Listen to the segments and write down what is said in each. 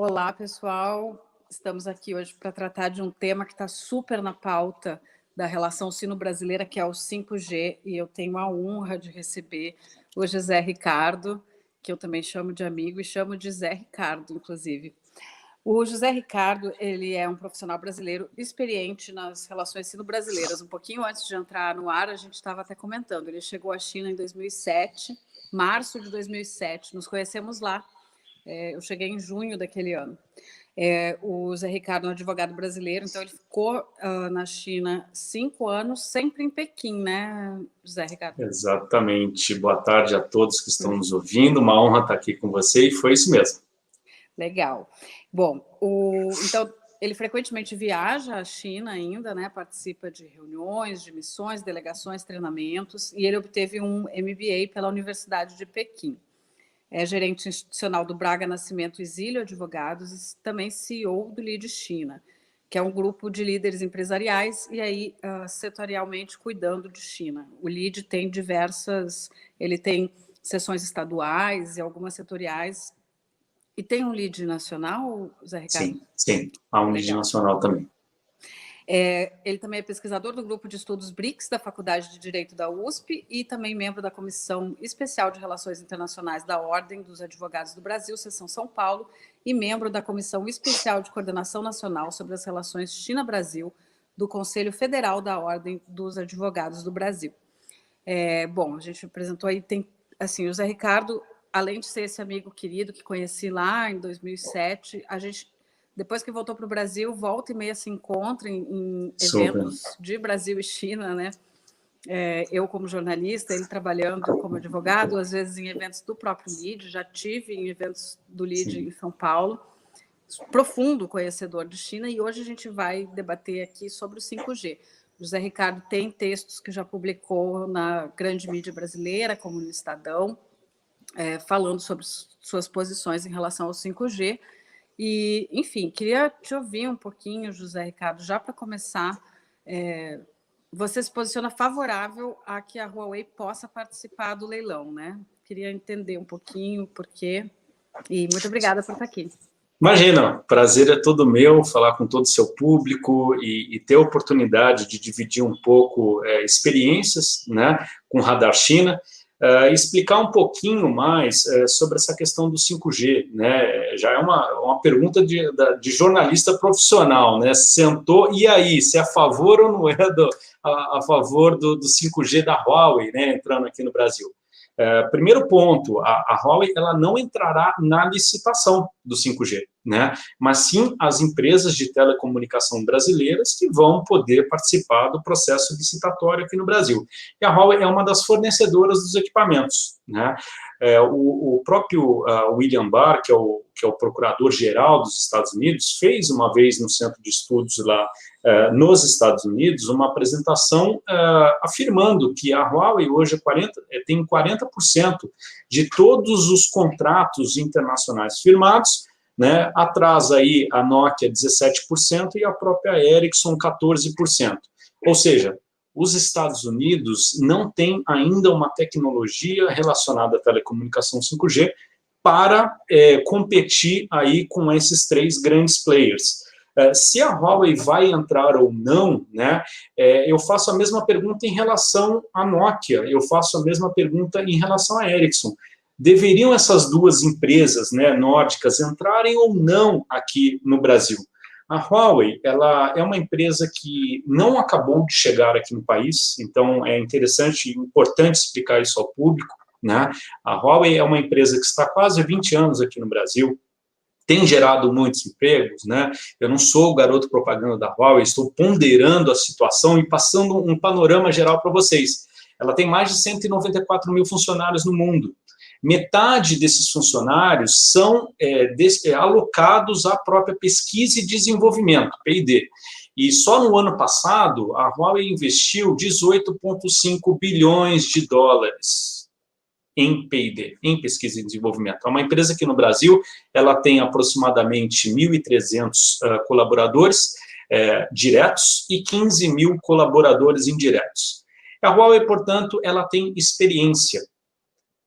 Olá, pessoal. Estamos aqui hoje para tratar de um tema que está super na pauta da relação sino-brasileira, que é o 5G, e eu tenho a honra de receber o José Ricardo, que eu também chamo de amigo e chamo de Zé Ricardo, inclusive. O José Ricardo, ele é um profissional brasileiro experiente nas relações sino-brasileiras. Um pouquinho antes de entrar no ar, a gente estava até comentando. Ele chegou à China em 2007, março de 2007. Nos conhecemos lá. Eu cheguei em junho daquele ano. O Zé Ricardo é um advogado brasileiro, então ele ficou na China 5 anos, sempre em Pequim, né, Zé Ricardo? Exatamente. Boa tarde a todos que estão nos ouvindo. Uma honra estar aqui com você e foi isso mesmo. Legal. Bom, então ele frequentemente viaja à China ainda, né? Participa de reuniões, de missões, delegações, treinamentos, e ele obteve um MBA pela Universidade de Pequim. É gerente institucional do Braga Nascimento Exílio Advogados e também CEO do LEAD China, que é um grupo de líderes empresariais e aí setorialmente cuidando de China. O LEAD tem ele tem seções estaduais e algumas setoriais. E tem um lead nacional, Zé Ricardo? Sim. Há um lead nacional também. Ele também é pesquisador do grupo de estudos BRICS da Faculdade de Direito da USP e também membro da Comissão Especial de Relações Internacionais da Ordem dos Advogados do Brasil, Seção São Paulo, e membro da Comissão Especial de Coordenação Nacional sobre as Relações China-Brasil do Conselho Federal da Ordem dos Advogados do Brasil. Bom, a gente apresentou aí, tem, assim, o Zé Ricardo, além de ser esse amigo querido que conheci lá em 2007, a gente, depois que voltou para o Brasil, volta e meia se encontra em eventos de Brasil e China, né? Eu como jornalista, ele trabalhando como advogado, às vezes em eventos do próprio LEAD, já tive em eventos do LEAD em São Paulo, profundo conhecedor de China, e hoje a gente vai debater aqui sobre o 5G. O José Ricardo tem textos que já publicou na grande mídia brasileira, como no Estadão, falando sobre suas posições em relação ao 5G. E, enfim, queria te ouvir um pouquinho, José Ricardo, já para começar. Você se posiciona favorável a que a Huawei possa participar do leilão, né? Queria entender um pouquinho por quê. E muito obrigada por estar aqui. Imagina, prazer é todo meu falar com todo o seu público e ter a oportunidade de dividir um pouco experiências, né, com o Radar China, e explicar um pouquinho mais sobre essa questão do 5G, né? Já é uma pergunta de jornalista profissional, né? Sentou, e aí, se é a favor ou não é a favor do 5G da Huawei, né, entrando aqui no Brasil? Primeiro ponto, a Huawei ela não entrará na licitação do 5G, né? Mas sim as empresas de telecomunicação brasileiras que vão poder participar do processo licitatório aqui no Brasil. E a Huawei é uma das fornecedoras dos equipamentos, né? O próprio William Barr, que é o procurador-geral dos Estados Unidos, fez uma vez no Centro de Estudos lá nos Estados Unidos uma apresentação afirmando que a Huawei hoje tem 40% de todos os contratos internacionais firmados, né, atrás aí a Nokia 17% e a própria Ericsson 14%. Ou seja, os Estados Unidos não têm ainda uma tecnologia relacionada à telecomunicação 5G para competir aí com esses três grandes players. Se a Huawei vai entrar ou não, né, eu faço a mesma pergunta em relação à Nokia, eu faço a mesma pergunta em relação à Ericsson. Deveriam essas duas empresas, né, nórdicas entrarem ou não aqui no Brasil? A Huawei, ela é uma empresa que não acabou de chegar aqui no país, então é interessante e importante explicar isso ao público, né? A Huawei é uma empresa que está há quase 20 anos aqui no Brasil, tem gerado muitos empregos, né? Eu não sou o garoto propaganda da Huawei, estou ponderando a situação e passando um panorama geral para vocês. Ela tem mais de 194 mil funcionários no mundo. Metade desses funcionários são alocados à própria pesquisa e desenvolvimento, P&D. E só no ano passado, a Huawei investiu 18,5 bilhões de dólares em P&D, em pesquisa e desenvolvimento. É uma empresa que no Brasil ela tem aproximadamente 1.300 colaboradores diretos e 15 mil colaboradores indiretos. A Huawei, portanto, ela tem experiência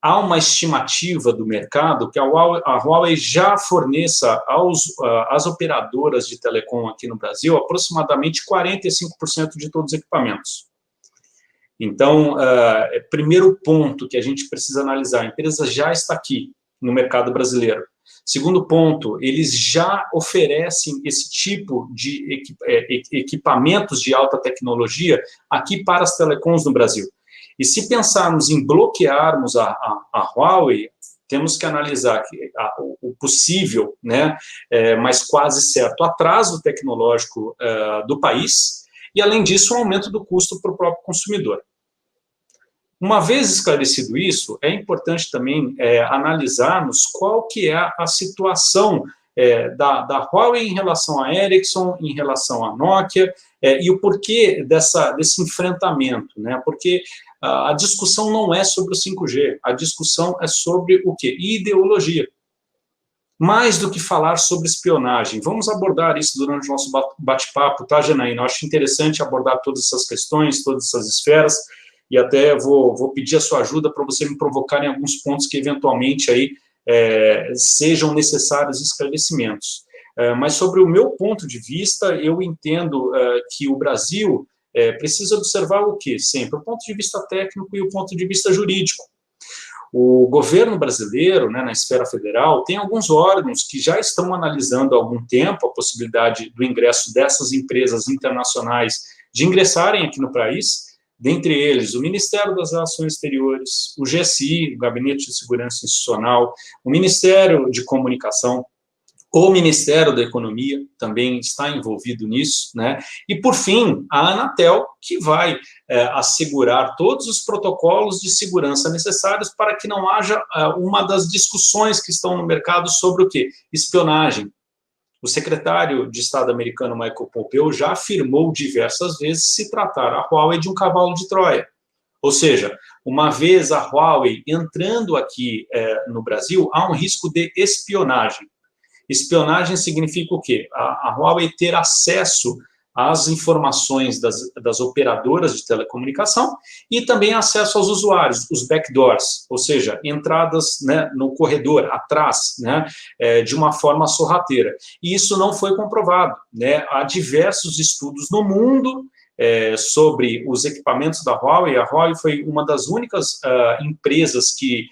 há uma estimativa do mercado que a Huawei já forneça às operadoras de telecom aqui no Brasil aproximadamente 45% de todos os equipamentos. Então, primeiro ponto que a gente precisa analisar, a empresa já está aqui no mercado brasileiro. Segundo ponto, eles já oferecem esse tipo de equipamentos de alta tecnologia aqui para as telecoms no Brasil. E se pensarmos em bloquearmos a Huawei, temos que analisar o possível, né, mas quase certo, atraso tecnológico do país e, além disso, um aumento do custo para o próprio consumidor. Uma vez esclarecido isso, é importante também analisarmos qual que é a situação da Huawei em relação à Ericsson, em relação à Nokia, e o porquê desse enfrentamento, né? Porque a discussão não é sobre o 5G, a discussão é sobre o quê? Ideologia. Mais do que falar sobre espionagem. Vamos abordar isso durante o nosso bate-papo, tá, Janaína? Eu acho interessante abordar todas essas questões, todas essas esferas, e até vou pedir a sua ajuda para você me provocar em alguns pontos que, eventualmente, aí, sejam necessários esclarecimentos. Mas, sobre o meu ponto de vista, eu entendo que o Brasil precisa observar o quê? Sempre o ponto de vista técnico e o ponto de vista jurídico. O governo brasileiro, né, na esfera federal, tem alguns órgãos que já estão analisando há algum tempo a possibilidade do ingresso dessas empresas internacionais de ingressarem aqui no país, dentre eles o Ministério das Relações Exteriores, o GSI, o Gabinete de Segurança Institucional, o Ministério de Comunicação, o Ministério da Economia também está envolvido nisso, né? E, por fim, a Anatel, que vai assegurar todos os protocolos de segurança necessários para que não haja uma das discussões que estão no mercado sobre o quê? Espionagem. O secretário de Estado americano, Michael Pompeo, já afirmou diversas vezes se tratar a Huawei de um cavalo de Troia. Ou seja, uma vez a Huawei entrando aqui no Brasil, há um risco de espionagem. Espionagem significa o quê? A Huawei ter acesso às informações das operadoras de telecomunicação e também acesso aos usuários, os backdoors, ou seja, entradas, né, no corredor, atrás, né, de uma forma sorrateira. E isso não foi comprovado, né? Há diversos estudos no mundo sobre os equipamentos da Huawei. A Huawei foi uma das únicas empresas que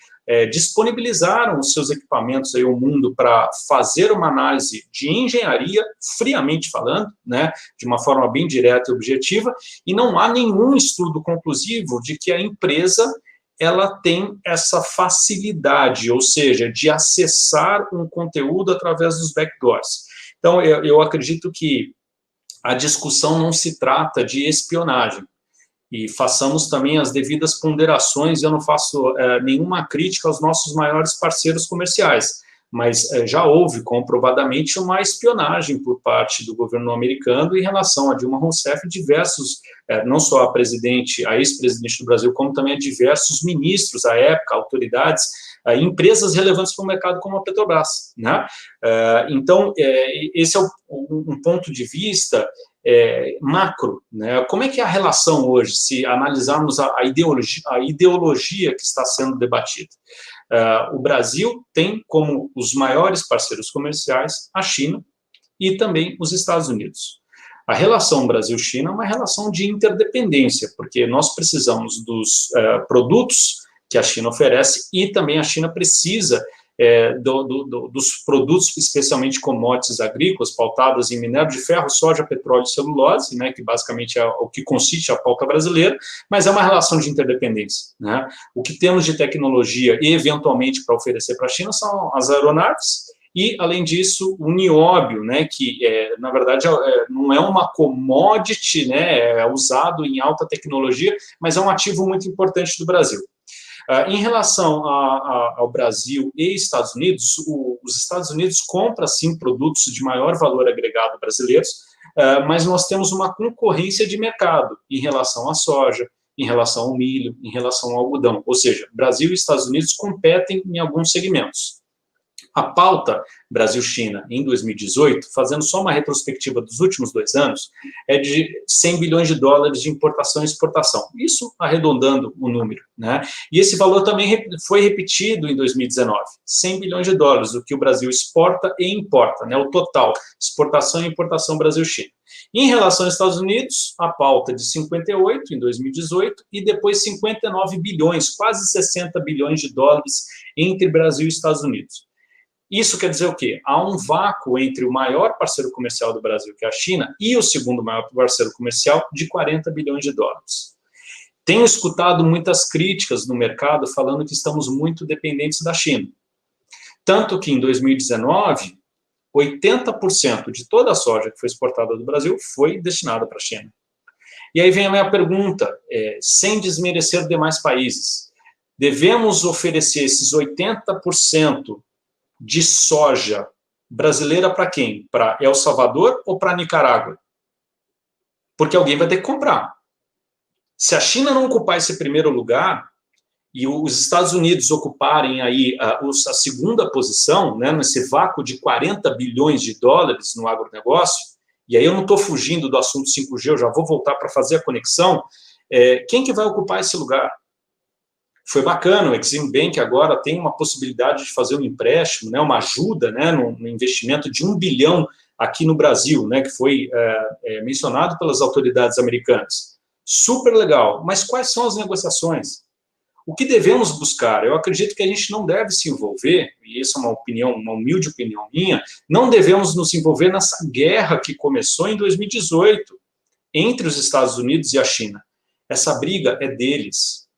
disponibilizaram os seus equipamentos aí ao mundo para fazer uma análise de engenharia, friamente falando, né, de uma forma bem direta e objetiva, e não há nenhum estudo conclusivo de que a empresa ela tem essa facilidade, ou seja, de acessar um conteúdo através dos backdoors. Então, eu acredito que a discussão não se trata de espionagem, e façamos também as devidas ponderações. Eu não faço nenhuma crítica aos nossos maiores parceiros comerciais, mas já houve comprovadamente uma espionagem por parte do governo americano em relação a Dilma Rousseff e diversos, não só a ex-presidente do Brasil, como também a diversos ministros à época, autoridades, empresas relevantes para o mercado como a Petrobras, né? Então, esse é um ponto de vista macro, né? Como é que é a relação hoje, se analisarmos a ideologia que está sendo debatida? O Brasil tem como os maiores parceiros comerciais a China e também os Estados Unidos. A relação Brasil-China é uma relação de interdependência, porque nós precisamos dos produtos que a China oferece e também a China precisa dos produtos, especialmente commodities agrícolas, pautadas em minério de ferro, soja, petróleo e celulose, né, que basicamente é o que consiste a pauta brasileira, mas é uma relação de interdependência, né? O que temos de tecnologia e, eventualmente, para oferecer para a China são as aeronaves e, além disso, o nióbio, né, que, na verdade, não é uma commodity, né, é usado em alta tecnologia, mas é um ativo muito importante do Brasil. Em relação ao Brasil e Estados Unidos, os Estados Unidos compram, sim, produtos de maior valor agregado brasileiros, mas nós temos uma concorrência de mercado em relação à soja, em relação ao milho, em relação ao algodão. Ou seja, Brasil e Estados Unidos competem em alguns segmentos. A pauta Brasil-China em 2018, fazendo só uma retrospectiva dos últimos 2 anos, é de 100 bilhões de dólares de importação e exportação. Isso arredondando o número, né? E esse valor também foi repetido em 2019, 100 bilhões de dólares, o que o Brasil exporta e importa, né? O total, exportação e importação Brasil-China. Em relação aos Estados Unidos, a pauta de 58 em 2018 e depois 59 bilhões, quase 60 bilhões de dólares entre Brasil e Estados Unidos. Isso quer dizer o quê? Há um vácuo entre o maior parceiro comercial do Brasil, que é a China, e o segundo maior parceiro comercial, de 40 bilhões de dólares. Tenho escutado muitas críticas no mercado falando que estamos muito dependentes da China. Tanto que em 2019, 80% de toda a soja que foi exportada do Brasil foi destinada para a China. E aí vem a minha pergunta, sem desmerecer demais países, devemos oferecer esses 80% de soja brasileira para quem? Para El Salvador ou para Nicarágua? Porque alguém vai ter que comprar. Se a China não ocupar esse primeiro lugar e os Estados Unidos ocuparem aí a segunda posição, né, nesse vácuo de 40 bilhões de dólares no agronegócio, e aí eu não estou fugindo do assunto 5G, eu já vou voltar para fazer a conexão, quem que vai ocupar esse lugar? Foi bacana, o Exim Bank agora tem uma possibilidade de fazer um empréstimo, né, uma ajuda, né, no investimento de 1 bilhão aqui no Brasil, né, que foi mencionado pelas autoridades americanas. Super legal, mas quais são as negociações? O que devemos buscar? Eu acredito que a gente não deve se envolver, e essa é uma opinião, uma humilde opinião minha, não devemos nos envolver nessa guerra que começou em 2018 entre os Estados Unidos e a China. Essa briga é deles.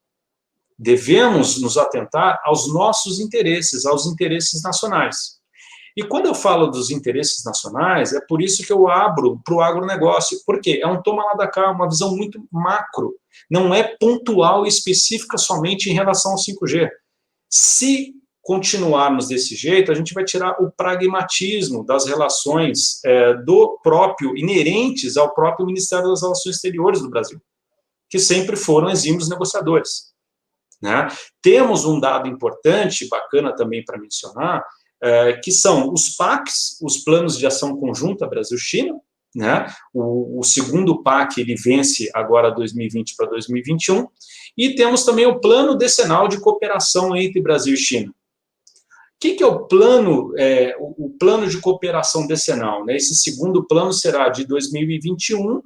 Devemos nos atentar aos nossos interesses, aos interesses nacionais. E quando eu falo dos interesses nacionais, é por isso que eu abro para o agronegócio, porque é um toma lá da cá, uma visão muito macro, não é pontual e específica somente em relação ao 5G. Se continuarmos desse jeito, a gente vai tirar o pragmatismo das relações do próprio, inerentes ao próprio Ministério das Relações Exteriores do Brasil, que sempre foram exímios negociadores. Né? Temos um dado importante, bacana também para mencionar, que são os PACs, os Planos de Ação Conjunta Brasil-China, né? O segundo PAC ele vence agora 2020 para 2021, e temos também o Plano Decenal de Cooperação entre Brasil e China. O que é o plano de cooperação decenal? Né? Esse segundo plano será de 2021,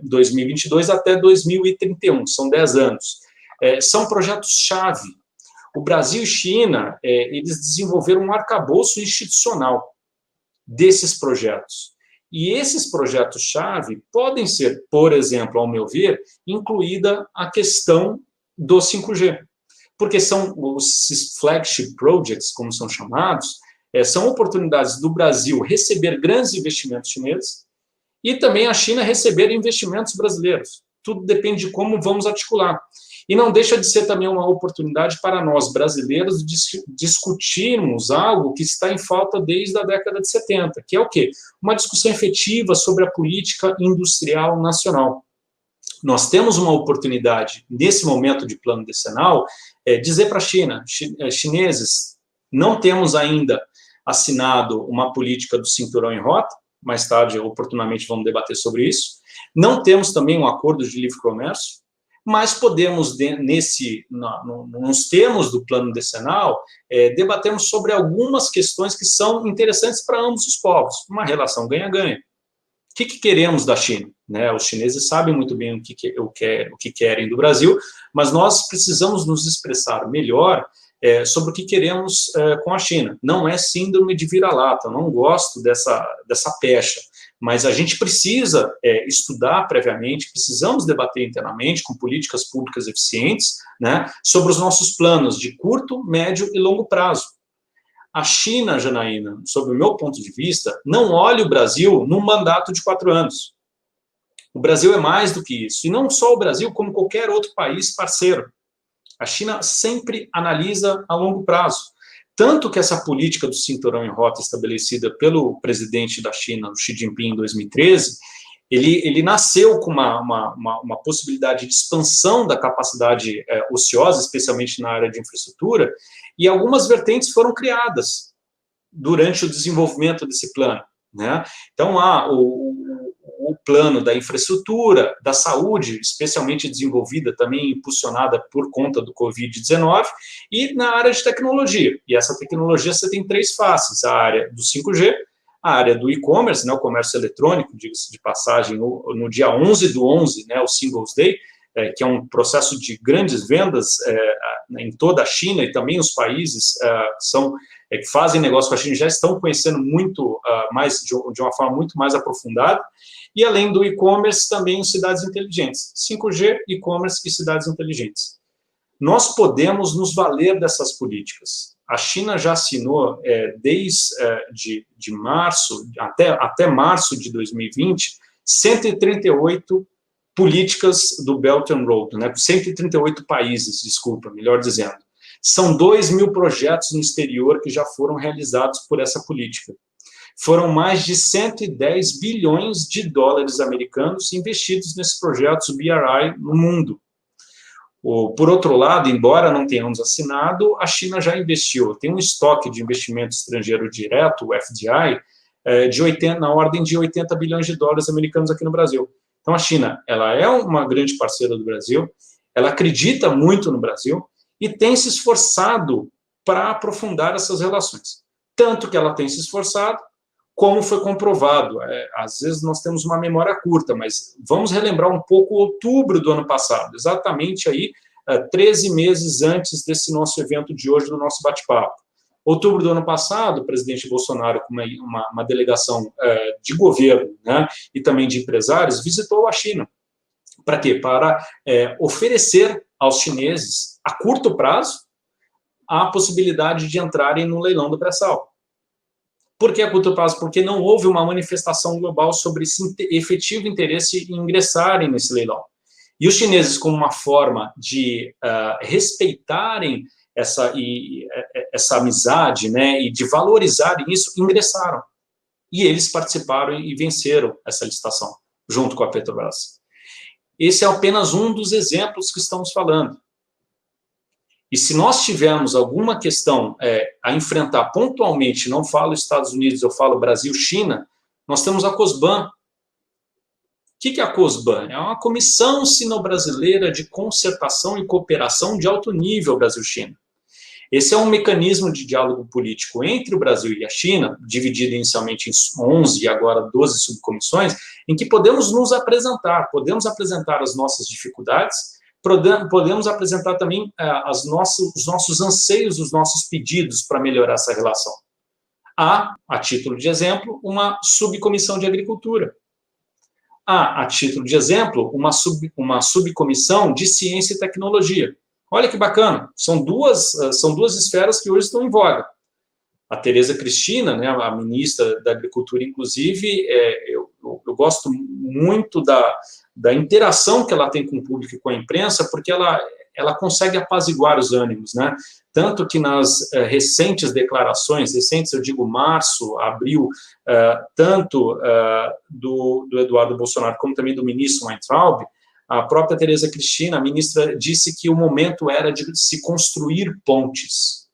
2022 até 2031, são 10 anos. São projetos-chave. O Brasil e China, eles desenvolveram um arcabouço institucional desses projetos. E esses projetos-chave podem ser, por exemplo, ao meu ver, incluída a questão do 5G. Porque são os flagship projects, como são chamados, são oportunidades do Brasil receber grandes investimentos chineses e também a China receber investimentos brasileiros. Tudo depende de como vamos articular. E não deixa de ser também uma oportunidade para nós, brasileiros, discutirmos algo que está em falta desde a década de 70, que é o quê? Uma discussão efetiva sobre a política industrial nacional. Nós temos uma oportunidade, nesse momento de plano decenal, dizer para a China, chineses, não temos ainda assinado uma política do cinturão em rota, mais tarde, oportunamente, vamos debater sobre isso, não temos também um acordo de livre comércio, mas podemos, nos termos do plano decenal, debatermos sobre algumas questões que são interessantes para ambos os povos, uma relação ganha-ganha. O que queremos da China? Né? Os chineses sabem muito bem o que querem do Brasil, mas nós precisamos nos expressar melhor sobre o que queremos com a China. Não é síndrome de vira-lata, eu não gosto dessa pecha. Mas a gente precisa estudar previamente, precisamos debater internamente com políticas públicas eficientes, né, sobre os nossos planos de curto, médio e longo prazo. A China, Janaína, sob o meu ponto de vista, não olha o Brasil num mandato de 4 anos. O Brasil é mais do que isso. E não só o Brasil, como qualquer outro país parceiro. A China sempre analisa a longo prazo. Tanto que essa política do cinturão em rota estabelecida pelo presidente da China, Xi Jinping, em 2013, ele nasceu com uma possibilidade de expansão da capacidade ociosa, especialmente na área de infraestrutura, e algumas vertentes foram criadas. durante o desenvolvimento desse plano, né? Então, há o plano da infraestrutura, da saúde, especialmente desenvolvida, também impulsionada por conta do Covid-19, e na área de tecnologia. E essa tecnologia você tem 3 faces: a área do 5G, a área do e-commerce, né, o comércio eletrônico, diga-se de passagem, no dia 11/11, né, o Singles Day, que é um processo de grandes vendas em toda a China, e também os países que fazem negócio com a China já estão conhecendo muito mais, de uma forma muito mais aprofundada. E além do e-commerce, também as cidades inteligentes. 5G, e-commerce e cidades inteligentes. Nós podemos nos valer dessas políticas. A China já assinou, desde de março, até março de 2020, 138 políticas do Belt and Road, né? 138 países, desculpa, melhor dizendo. São 2.000 projetos no exterior que já foram realizados por essa política. Foram mais de 110 bilhões de dólares americanos investidos nesses projetos BRI no mundo. Por outro lado, embora não tenhamos assinado, a China já investiu, tem um estoque de investimento estrangeiro direto, o FDI, na ordem de 80 bilhões de dólares americanos aqui no Brasil. Então, a China, ela é uma grande parceira do Brasil, ela acredita muito no Brasil e tem se esforçado para aprofundar essas relações. Tanto que ela tem se esforçado, como foi comprovado. Às vezes nós temos uma memória curta, mas vamos relembrar um pouco outubro do ano passado, exatamente aí 13 meses antes desse nosso evento de hoje, do nosso bate-papo. Outubro do ano passado, o presidente Bolsonaro, com uma delegação de governo, né, e também de empresários, visitou a China. Para quê? Para oferecer aos chineses, a curto prazo, a possibilidade de entrarem no leilão do pré-sal. Por que a curto prazo? Porque não houve uma manifestação global sobre esse efetivo interesse em ingressarem nesse leilão. E os chineses, como uma forma de respeitarem essa amizade, né, e de valorizarem isso, ingressaram. E eles participaram e venceram essa licitação, junto com a Petrobras. Esse é apenas um dos exemplos que estamos falando. E se nós tivermos alguma questão a enfrentar pontualmente, não falo Estados Unidos, eu falo Brasil, China, nós temos a COSBAN. O que é a COSBAN? É uma Comissão Sino-Brasileira de Concertação e Cooperação de Alto Nível Brasil-China. Esse é um mecanismo de diálogo político entre o Brasil e a China, dividido inicialmente em 11 e agora 12 subcomissões, em que podemos nos apresentar, podemos apresentar as nossas dificuldades, podemos apresentar também os nossos anseios, os nossos pedidos para melhorar essa relação. Há, a título de exemplo, uma subcomissão de agricultura. Há, a título de exemplo, uma subcomissão de ciência e tecnologia. Olha que bacana, são duas esferas que hoje estão em voga. A Tereza Cristina, né, a ministra da Agricultura, inclusive, eu gosto muito da interação que ela tem com o público e com a imprensa, porque ela consegue apaziguar os ânimos, né? Tanto que nas recentes declarações, recentes, eu digo março, abril, tanto do Eduardo Bolsonaro como também do ministro Weintraub, a própria Tereza Cristina, a ministra, disse que o momento era de se construir pontes.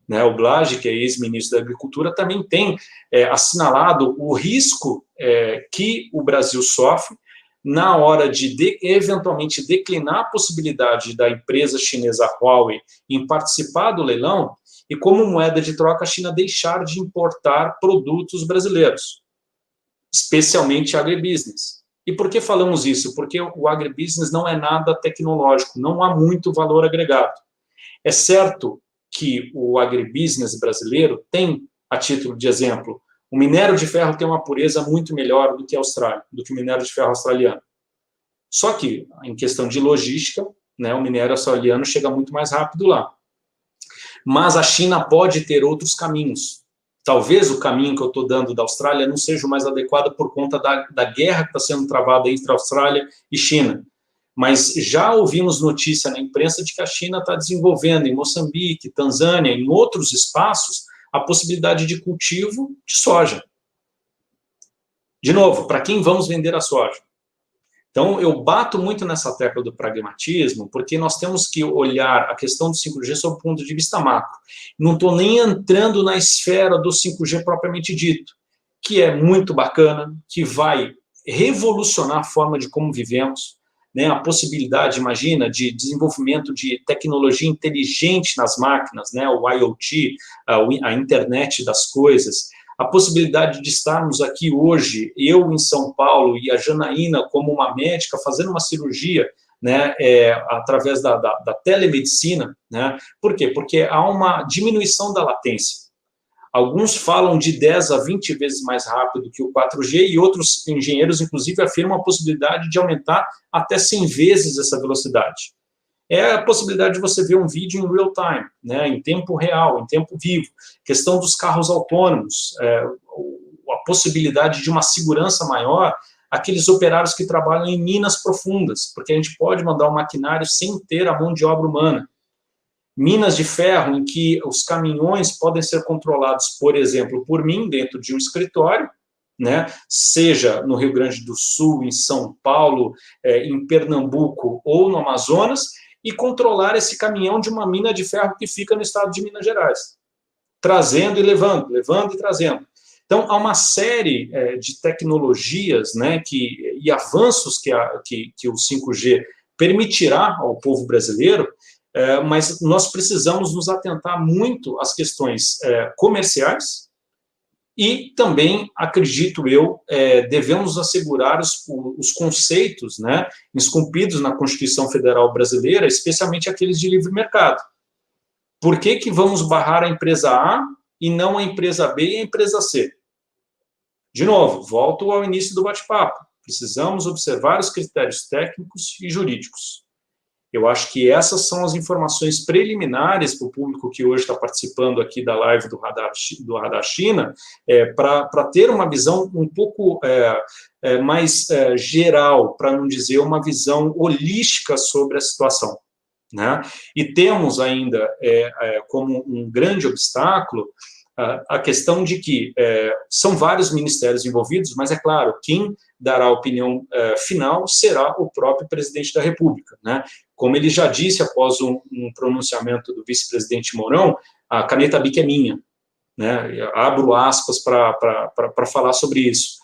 Né, o Blasi, que é ex-ministro da Agricultura, também tem assinalado o risco que o Brasil sofre na hora de eventualmente declinar a possibilidade da empresa chinesa Huawei em participar do leilão e, como moeda de troca, a China deixar de importar produtos brasileiros, especialmente agribusiness. E por que falamos isso? Porque o agribusiness não é nada tecnológico, não há muito valor agregado. É certo que o agribusiness brasileiro tem, a título de exemplo, o minério de ferro tem uma pureza muito melhor do que a Austrália, do que o minério de ferro australiano. Só que, em questão de logística, né, o minério australiano chega muito mais rápido lá. Mas a China pode ter outros caminhos. Talvez o caminho que eu estou dando da Austrália não seja o mais adequado por conta da guerra que está sendo travada entre a Austrália e China. Mas já ouvimos notícia na imprensa de que a China está desenvolvendo em Moçambique, Tanzânia, em outros espaços, a possibilidade de cultivo de soja. De novo, para quem vamos vender a soja? Então, eu bato muito nessa tecla do pragmatismo, porque nós temos que olhar a questão do 5G sob o ponto de vista macro. Não estou nem entrando na esfera do 5G propriamente dito, que é muito bacana, que vai revolucionar a forma de como vivemos, né? A possibilidade, imagina, de desenvolvimento de tecnologia inteligente nas máquinas, né? O IoT, a internet das coisas, a possibilidade de estarmos aqui hoje, eu em São Paulo e a Janaína como uma médica fazendo uma cirurgia, né, através da telemedicina, né? Por quê? Porque há uma diminuição da latência. Alguns falam de 10 a 20 vezes mais rápido que o 4G e outros engenheiros, inclusive, afirmam a possibilidade de aumentar até 100 vezes essa velocidade. É a possibilidade de você ver um vídeo em real time, né, em tempo real, em tempo vivo. Questão dos carros autônomos, a possibilidade de uma segurança maior, aqueles operários que trabalham em minas profundas, porque a gente pode mandar um maquinário sem ter a mão de obra humana. Minas de ferro, em que os caminhões podem ser controlados, por exemplo, por mim, dentro de um escritório, né, seja no Rio Grande do Sul, em São Paulo, em Pernambuco ou no Amazonas, e controlar esse caminhão de uma mina de ferro que fica no estado de Minas Gerais, trazendo e levando, levando e trazendo. Então, há uma série de tecnologias, né, e avanços que o 5G permitirá ao povo brasileiro, mas nós precisamos nos atentar muito às questões comerciais e também, acredito eu, devemos assegurar os conceitos, né, esculpidos na Constituição Federal Brasileira, especialmente aqueles de livre mercado. Por que vamos barrar a empresa A e não a empresa B e a empresa C? De novo, volto ao início do bate-papo. Precisamos observar os critérios técnicos e jurídicos. Eu acho que essas são as informações preliminares para o público que hoje está participando aqui da live do Radar China, para ter uma visão um pouco mais geral, para não dizer uma visão holística sobre a situação, né? E temos ainda como um grande obstáculo a questão de que são vários ministérios envolvidos, mas, é claro, quem dará a opinião final será o próprio presidente da República, né? Como ele já disse após um pronunciamento do vice-presidente Mourão, a caneta BIC é minha, né? Abro aspas para falar sobre isso.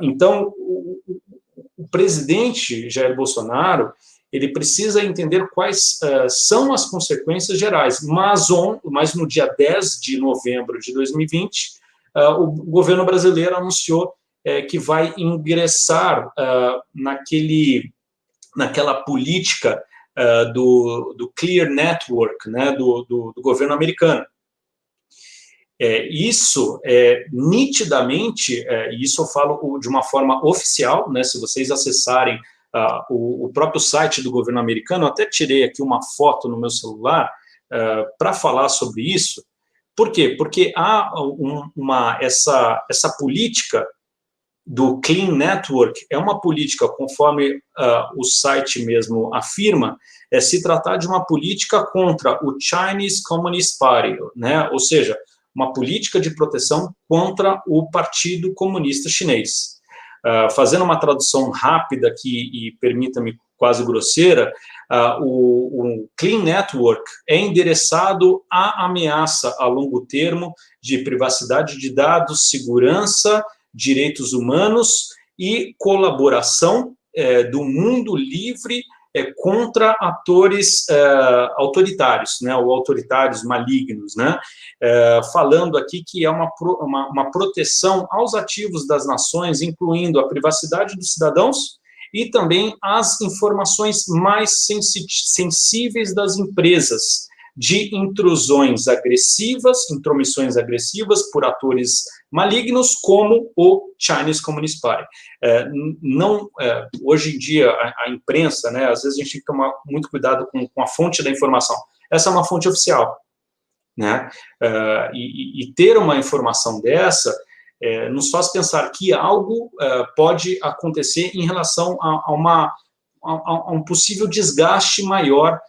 Então, o presidente Jair Bolsonaro, ele precisa entender quais são as consequências gerais, mas no dia 10 de novembro de 2020, o governo brasileiro anunciou que vai ingressar naquela política do Clear Network, né, do governo americano. Isso nitidamente, e isso eu falo de uma forma oficial, né, se vocês acessarem o próprio site do governo americano, eu até tirei aqui uma foto no meu celular para falar sobre isso. Por quê? Porque há essa política do Clean Network, é uma política, conforme o site mesmo afirma, se tratar de uma política contra o Chinese Communist Party, né? Ou seja, uma política de proteção contra o Partido Comunista Chinês. Fazendo uma tradução rápida aqui, e permita-me quase grosseira, o Clean Network é endereçado à ameaça a longo termo de privacidade de dados, segurança, direitos humanos e colaboração do mundo livre contra atores autoritários, né, ou autoritários malignos, né, falando aqui que é uma proteção aos ativos das nações, incluindo a privacidade dos cidadãos e também as informações mais sensíveis das empresas, de intromissões agressivas por atores malignos, como o Chinese Communist Party. Hoje em dia, a imprensa, né, às vezes a gente tem que tomar muito cuidado com a fonte da informação. Essa é uma fonte oficial, né? E ter uma informação dessa nos faz pensar que algo pode acontecer em relação a um possível desgaste maior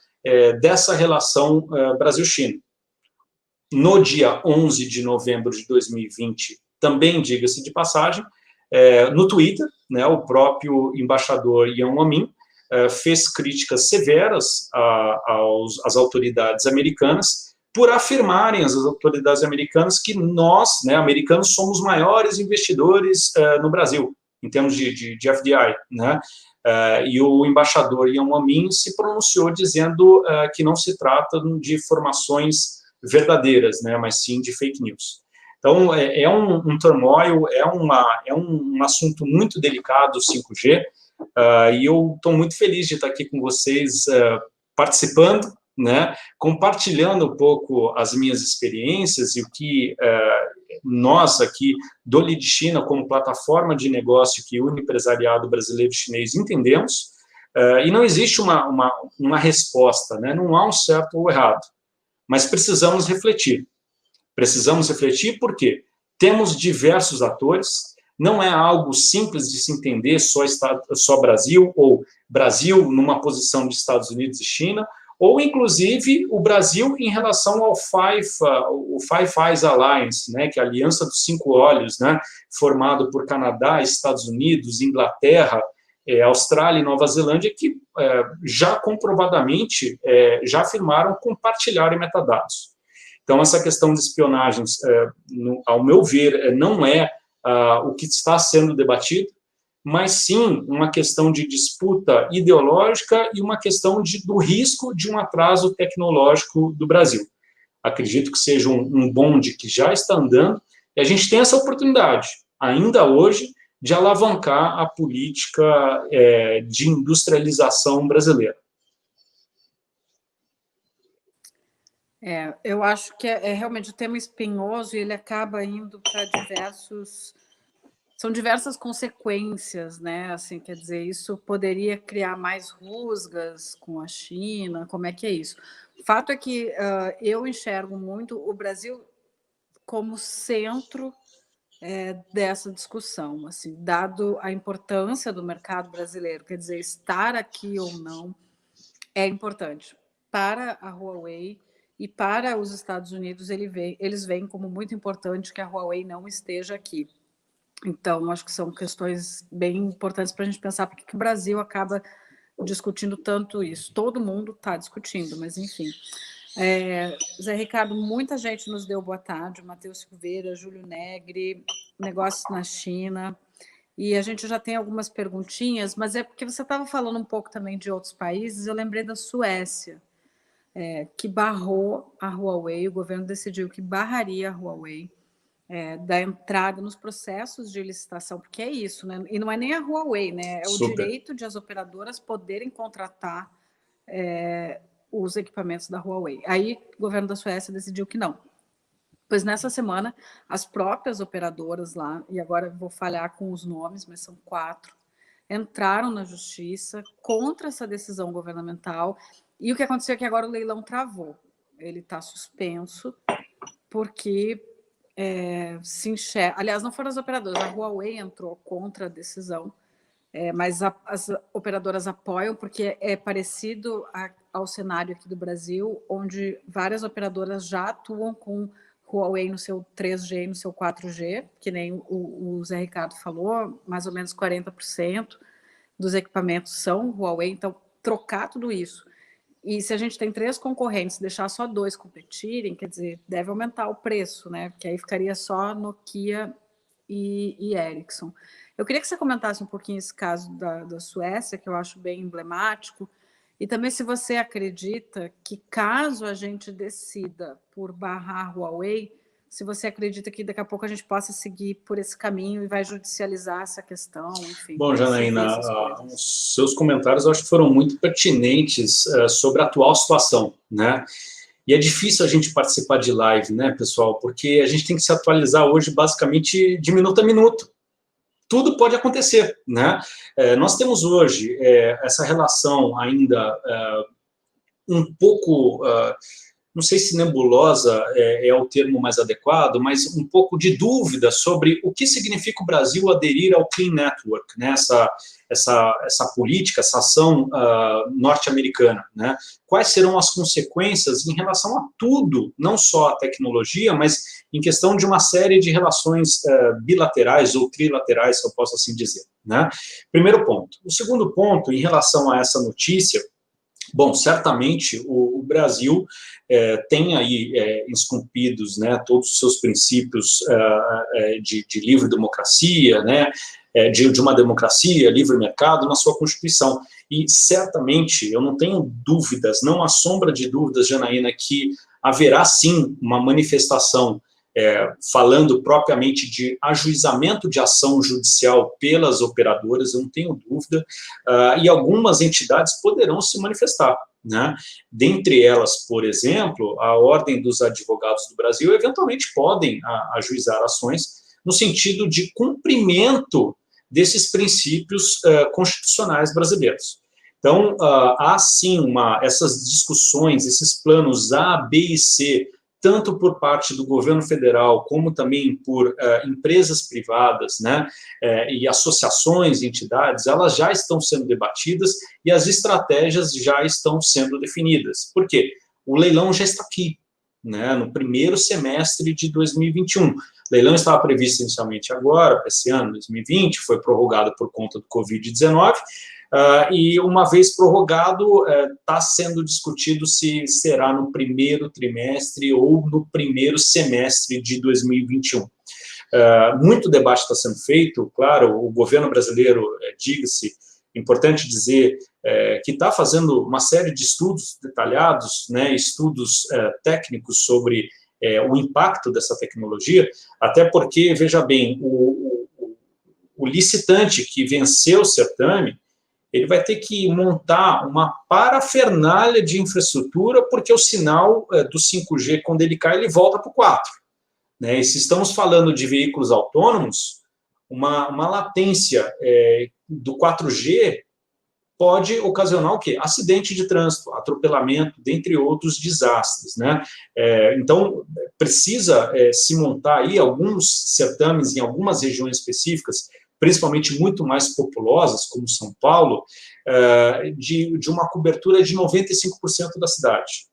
dessa relação Brasil-China. No dia 11 de novembro de 2020, também, diga-se de passagem, no Twitter, né, o próprio embaixador Ian Amin fez críticas severas às autoridades americanas por afirmarem as autoridades americanas que nós, né, americanos, somos os maiores investidores no Brasil, em termos de FDI, né? E o embaixador Ian Amin se pronunciou dizendo que não se trata de informações verdadeiras, né, mas sim de fake news. Então, é um turmoil, é um assunto muito delicado, o 5G, e eu estou muito feliz de estar aqui com vocês participando, né, compartilhando um pouco as minhas experiências e o que nós aqui do Lead China, como plataforma de negócio que une o empresariado brasileiro e chinês, entendemos, e não existe uma resposta, né, não há um certo ou errado, mas precisamos refletir. Precisamos refletir porque temos diversos atores, não é algo simples de se entender só Brasil, ou Brasil numa posição de Estados Unidos e China, ou, inclusive, o Brasil em relação ao Five Eyes Alliance, né, que é a Aliança dos Cinco Olhos, né, formado por Canadá, Estados Unidos, Inglaterra, Austrália e Nova Zelândia, que já comprovadamente já afirmaram compartilharem metadados. Então, essa questão de espionagens, ao meu ver, não é o que está sendo debatido, mas sim uma questão de disputa ideológica e uma questão do risco de um atraso tecnológico do Brasil. Acredito que seja um bonde que já está andando, e a gente tem essa oportunidade, ainda hoje, de alavancar a política de industrialização brasileira. Eu acho que é realmente o tema espinhoso e ele acaba indo para são diversas consequências, né? Assim, quer dizer, isso poderia criar mais rusgas com a China, como é que é isso? O fato é que eu enxergo muito o Brasil como centro dessa discussão, assim, dado a importância do mercado brasileiro, quer dizer, estar aqui ou não é importante para a Huawei e para os Estados Unidos. Eles veem como muito importante que a Huawei não esteja aqui. Então, acho que são questões bem importantes para a gente pensar porque que o Brasil acaba discutindo tanto isso. Todo mundo está discutindo, mas enfim. Zé Ricardo, muita gente nos deu boa tarde, Matheus Silveira, Júlio Negri, negócios na China, e a gente já tem algumas perguntinhas, mas é porque você estava falando um pouco também de outros países, eu lembrei da Suécia, que barrou a Huawei, o governo decidiu que barraria a Huawei da entrada nos processos de licitação, porque é isso, né? E não é nem a Huawei, né? É o direito de as operadoras poderem contratar os equipamentos da Huawei. Aí o governo da Suécia decidiu que não. Pois nessa semana, as próprias operadoras lá, e agora vou falhar com os nomes, mas são 4, entraram na justiça contra essa decisão governamental, e o que aconteceu é que agora o leilão travou. Ele está suspenso, porque se enxerga... Aliás, não foram as operadoras, a Huawei entrou contra a decisão, mas as operadoras apoiam, porque é parecido ao cenário aqui do Brasil, onde várias operadoras já atuam com Huawei no seu 3G e no seu 4G, que nem o Zé Ricardo falou, mais ou menos 40% dos equipamentos são Huawei, então trocar tudo isso. E se a gente tem 3 concorrentes, deixar só 2 competirem, quer dizer, deve aumentar o preço, né? Porque aí ficaria só Nokia e Ericsson. Eu queria que você comentasse um pouquinho esse caso da Suécia, que eu acho bem emblemático, e também se você acredita que caso a gente decida por barrar a Huawei, se você acredita que daqui a pouco a gente possa seguir por esse caminho e vai judicializar essa questão, enfim. Bom, Janaína, os seus comentários eu acho que foram muito pertinentes sobre a atual situação, né? E é difícil a gente participar de live, né, pessoal? Porque a gente tem que se atualizar hoje basicamente de minuto a minuto. Tudo pode acontecer, né? Nós temos hoje essa relação ainda um pouco... não sei se nebulosa é o termo mais adequado, mas um pouco de dúvida sobre o que significa o Brasil aderir ao Clean Network, né? Essa política, essa ação norte-americana, né? Quais serão as consequências em relação a tudo, não só a tecnologia, mas em questão de uma série de relações bilaterais ou trilaterais, se eu posso assim dizer, né? Primeiro ponto. O segundo ponto, em relação a essa notícia, bom, certamente o Brasil tem aí esculpidos, né, todos os seus princípios de livre democracia, né, de uma democracia, livre mercado na sua Constituição. E certamente, eu não tenho dúvidas, não há sombra de dúvidas, Janaína, que haverá sim uma manifestação falando propriamente de ajuizamento de ação judicial pelas operadoras, eu não tenho dúvida, e algumas entidades poderão se manifestar, né? Dentre elas, por exemplo, a Ordem dos Advogados do Brasil, eventualmente podem ajuizar ações no sentido de cumprimento desses princípios constitucionais brasileiros. Então, há sim essas discussões, esses planos A, B e C, tanto por parte do governo federal, como também por empresas privadas, né, e associações, entidades, elas já estão sendo debatidas e as estratégias já estão sendo definidas. Por quê? O leilão já está aqui, né, no primeiro semestre de 2021. O leilão estava previsto inicialmente agora, esse ano, 2020, foi prorrogado por conta do Covid-19, e uma vez prorrogado, está sendo discutido se será no primeiro trimestre ou no primeiro semestre de 2021. Muito debate está sendo feito, claro, o governo brasileiro, diga-se, importante dizer, que está fazendo uma série de estudos detalhados, né, estudos técnicos sobre o impacto dessa tecnologia, até porque, veja bem, o licitante que venceu o certame, ele vai ter que montar uma parafernália de infraestrutura, porque o sinal do 5G, quando ele cai, ele volta para o 4. Né? E se estamos falando de veículos autônomos, uma latência do 4G pode ocasionar o quê? Acidente de trânsito, atropelamento, dentre outros desastres. Né? Então, precisa se montar aí alguns certames em algumas regiões específicas, principalmente muito mais populosas, como São Paulo, de uma cobertura de 95% da cidade.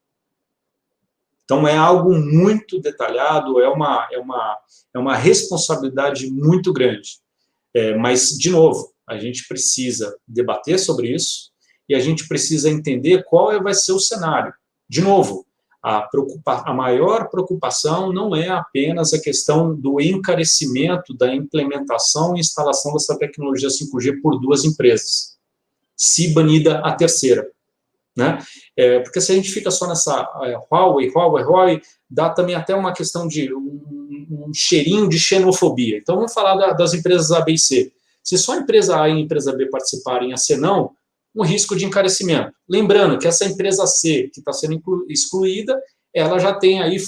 Então, é algo muito detalhado, é uma responsabilidade muito grande. Mas, de novo, a gente precisa debater sobre isso e a gente precisa entender qual vai ser o cenário. De novo, a maior preocupação não é apenas a questão do encarecimento da implementação e instalação dessa tecnologia 5G por duas empresas, se banida a terceira. Né? Porque se a gente fica só nessa Huawei, dá também até uma questão de um cheirinho de xenofobia. Então, vamos falar das empresas A, B e C. Se só a empresa A e a empresa B participarem, a C não, um risco de encarecimento. Lembrando que essa empresa C, que está sendo excluída, ela já tem aí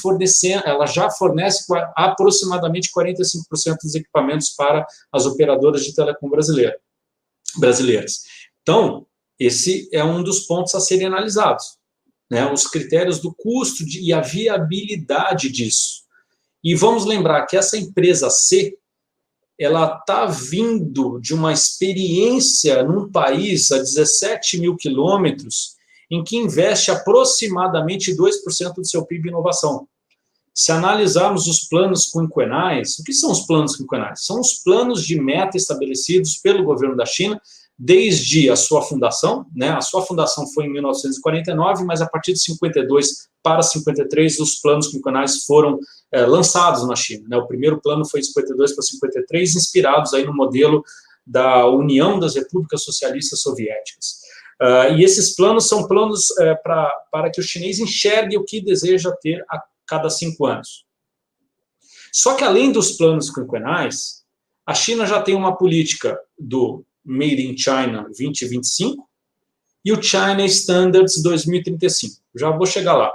ela já fornece aproximadamente 45% dos equipamentos para as operadoras de telecom brasileiras. Então, esse é um dos pontos a serem analisados, né? Os critérios do custo e a viabilidade disso. E vamos lembrar que essa empresa C, ela está vindo de uma experiência num país a 17 mil quilômetros, em que investe aproximadamente 2% do seu PIB em inovação. Se analisarmos os planos quinquenais, o que são os planos quinquenais? São os planos de meta estabelecidos pelo governo da China desde a sua fundação, né? A sua fundação foi em 1949, mas a partir de 52 para 53, os planos quinquenais foram lançados na China. Né? O primeiro plano foi de 52 para 53, inspirados aí no modelo da União das Repúblicas Socialistas Soviéticas. E esses planos são planos para que o chinês enxergue o que deseja ter a cada 5 anos. Só que, além dos planos quinquenais, a China já tem uma política do Made in China 2025 e o China Standards 2035. Já vou chegar lá.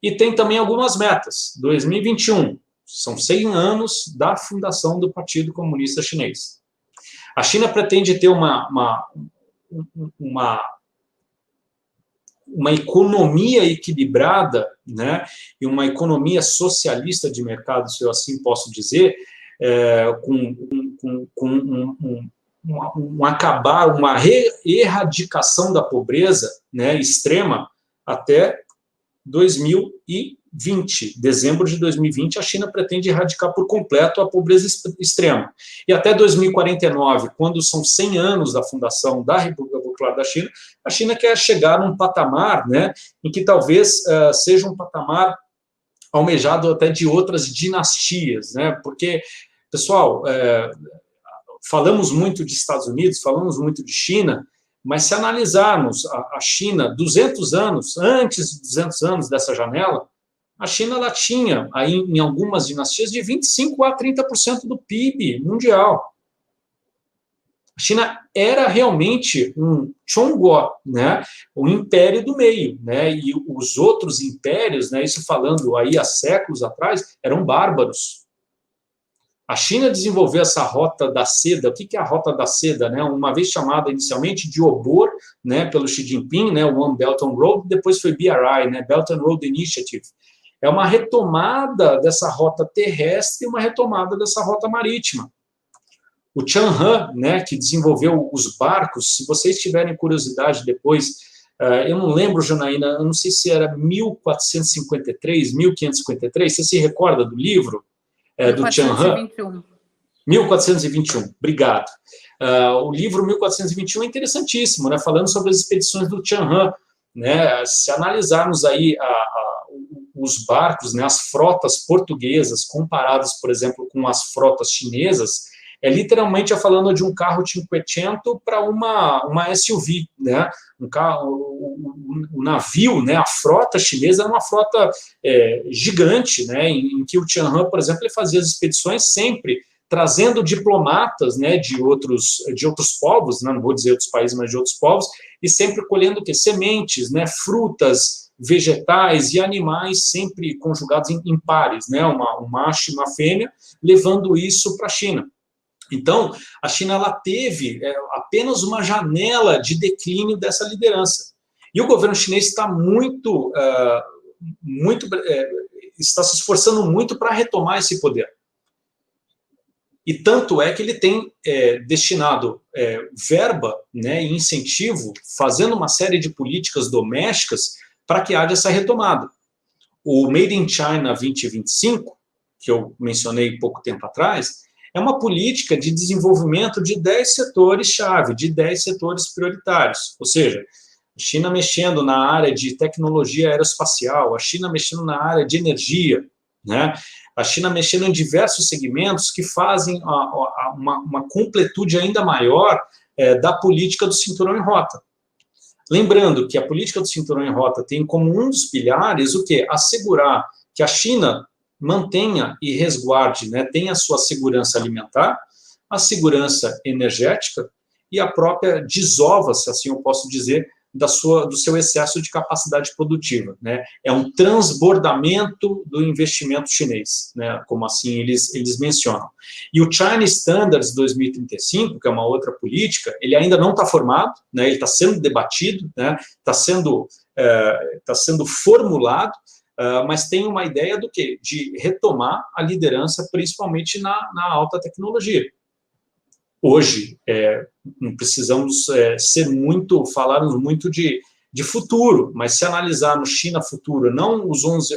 E tem também algumas metas. 2021, são 100 anos da fundação do Partido Comunista Chinês. A China pretende ter uma economia equilibrada, né, e uma economia socialista de mercado, se eu assim posso dizer, uma erradicação da pobreza, né, extrema até 2030. dezembro de 2020, a China pretende erradicar por completo a pobreza extrema. E até 2049, quando são 100 anos da fundação da República Popular da China, a China quer chegar num patamar, né, em que talvez seja um patamar almejado até de outras dinastias, né, porque, pessoal, falamos muito de Estados Unidos, falamos muito de China, mas se analisarmos a China 200 anos, antes de 200 anos dessa janela, a China ela tinha, aí, em algumas dinastias, de 25% a 30% do PIB mundial. A China era realmente um Chongguo, né, um império do meio, né, e os outros impérios, né, isso falando aí há séculos atrás, eram bárbaros. A China desenvolveu essa rota da seda. O que é a rota da seda? Né? Uma vez chamada inicialmente de Obor, né, pelo Xi Jinping, né, One Belt and Road, depois foi BRI, né, Belt and Road Initiative. É uma retomada dessa rota terrestre e uma retomada dessa rota marítima. O Chang'e, né, que desenvolveu os barcos, se vocês tiverem curiosidade depois, eu não lembro, Janaína, eu não sei se era 1453, 1553, você se recorda do livro? Do Chang'e? 1421, obrigado. O livro 1421 é interessantíssimo, né, falando sobre as expedições do Chang'e, né, se analisarmos aí os barcos, né, as frotas portuguesas comparadas, por exemplo, com as frotas chinesas, literalmente falando de um carro Cinquecento para uma SUV, né, o navio, né, a frota chinesa era uma frota gigante, né, em que o Chang'e, por exemplo, ele fazia as expedições sempre trazendo diplomatas, né, de outros povos, né, não vou dizer outros países, mas de outros povos, e sempre colhendo o quê? Sementes, né, frutas, vegetais e animais sempre conjugados em pares, né, um macho e uma fêmea, levando isso para a China. Então, a China ela teve apenas uma janela de declínio dessa liderança. E o governo chinês está está se esforçando muito para retomar esse poder. E tanto é que ele tem destinado verba, né, e incentivo, fazendo uma série de políticas domésticas para que haja essa retomada. O Made in China 2025, que eu mencionei pouco tempo atrás, é uma política de desenvolvimento de 10 setores-chave, de 10 setores prioritários. Ou seja, a China mexendo na área de tecnologia aeroespacial, a China mexendo na área de energia, né? A China mexendo em diversos segmentos que fazem uma completude ainda maior da política do cinturão em rota. Lembrando que a política do cinturão em rota tem como um dos pilares o quê? Assegurar que a China mantenha e resguarde, né, tenha a sua segurança alimentar, a segurança energética e a própria desova, se assim eu posso dizer, do seu excesso de capacidade produtiva, né? É um transbordamento do investimento chinês, né? Como assim eles mencionam. E o China Standards 2035, que é uma outra política, ele ainda não está formado, né? Ele está sendo debatido, né? Está sendo formulado, mas tem uma ideia do quê? De retomar a liderança, principalmente na alta tecnologia. Hoje, não precisamos falarmos muito de futuro, mas se analisarmos China futuro, não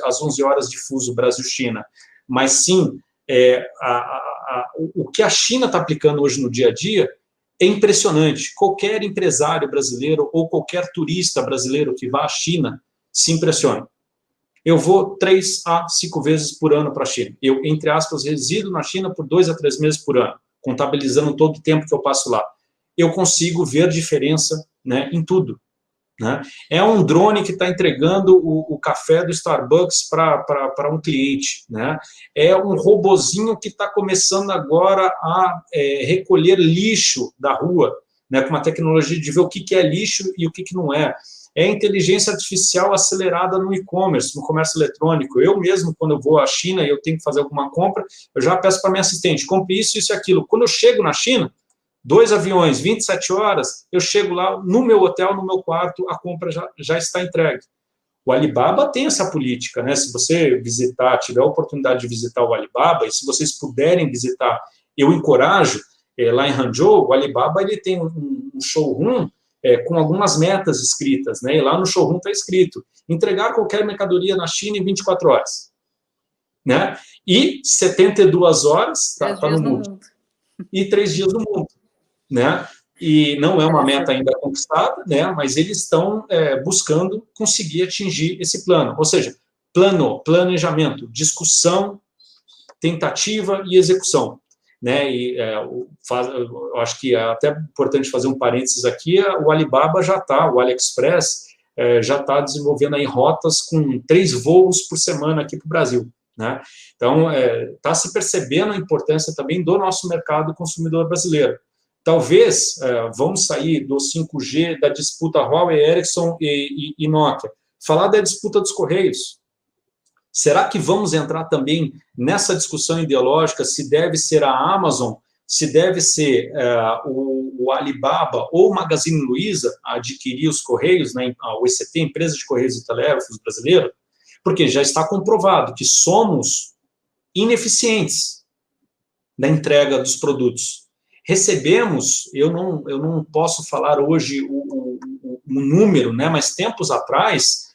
as 11 horas de fuso Brasil-China, mas sim o que a China está aplicando hoje no dia a dia, é impressionante. Qualquer empresário brasileiro ou qualquer turista brasileiro que vá à China se impressiona. Eu vou 3 a 5 vezes por ano para a China. Eu, entre aspas, resido na China por 2 a 3 meses por ano, contabilizando todo o tempo que eu passo lá. Eu consigo ver diferença, né, em tudo. Né? É um drone que está entregando o café do Starbucks para um cliente. Né? É um robozinho que está começando agora a recolher lixo da rua, né, com uma tecnologia de ver o que é lixo e o que não é. É inteligência artificial acelerada no e-commerce, no comércio eletrônico. Eu mesmo, quando eu vou à China e eu tenho que fazer alguma compra, eu já peço para minha assistente, compre isso, isso e aquilo. Quando eu chego na China, 2 aviões, 27 horas, eu chego lá no meu hotel, no meu quarto, a compra já está entregue. O Alibaba tem essa política, né? Se você visitar, tiver a oportunidade de visitar o Alibaba, e se vocês puderem visitar, eu encorajo, lá em Hangzhou, o Alibaba ele tem um showroom com algumas metas escritas, né? E lá no showroom está escrito, entregar qualquer mercadoria na China em 24 horas. Né? E 72 horas está no mundo. E 3 dias no mundo. Né? E não é uma meta ainda conquistada, né? Mas eles estão buscando conseguir atingir esse plano. Ou seja, planejamento, discussão, tentativa e execução. Né? E eu acho que é até importante fazer um parênteses aqui, o Alibaba o AliExpress já está desenvolvendo aí rotas com 3 voos por semana aqui para o Brasil. Né? Então, está se percebendo a importância também do nosso mercado consumidor brasileiro. Talvez vamos sair do 5G, da disputa Huawei, Ericsson e Nokia. Falar da disputa dos Correios. Será que vamos entrar também nessa discussão ideológica se deve ser a Amazon, se deve ser o Alibaba ou o Magazine Luiza a adquirir os Correios, né, a OECT, Empresa de Correios e Telégrafos Brasileira? Porque já está comprovado que somos ineficientes na entrega dos produtos. Recebemos, eu não posso falar hoje o número, né, mas tempos atrás,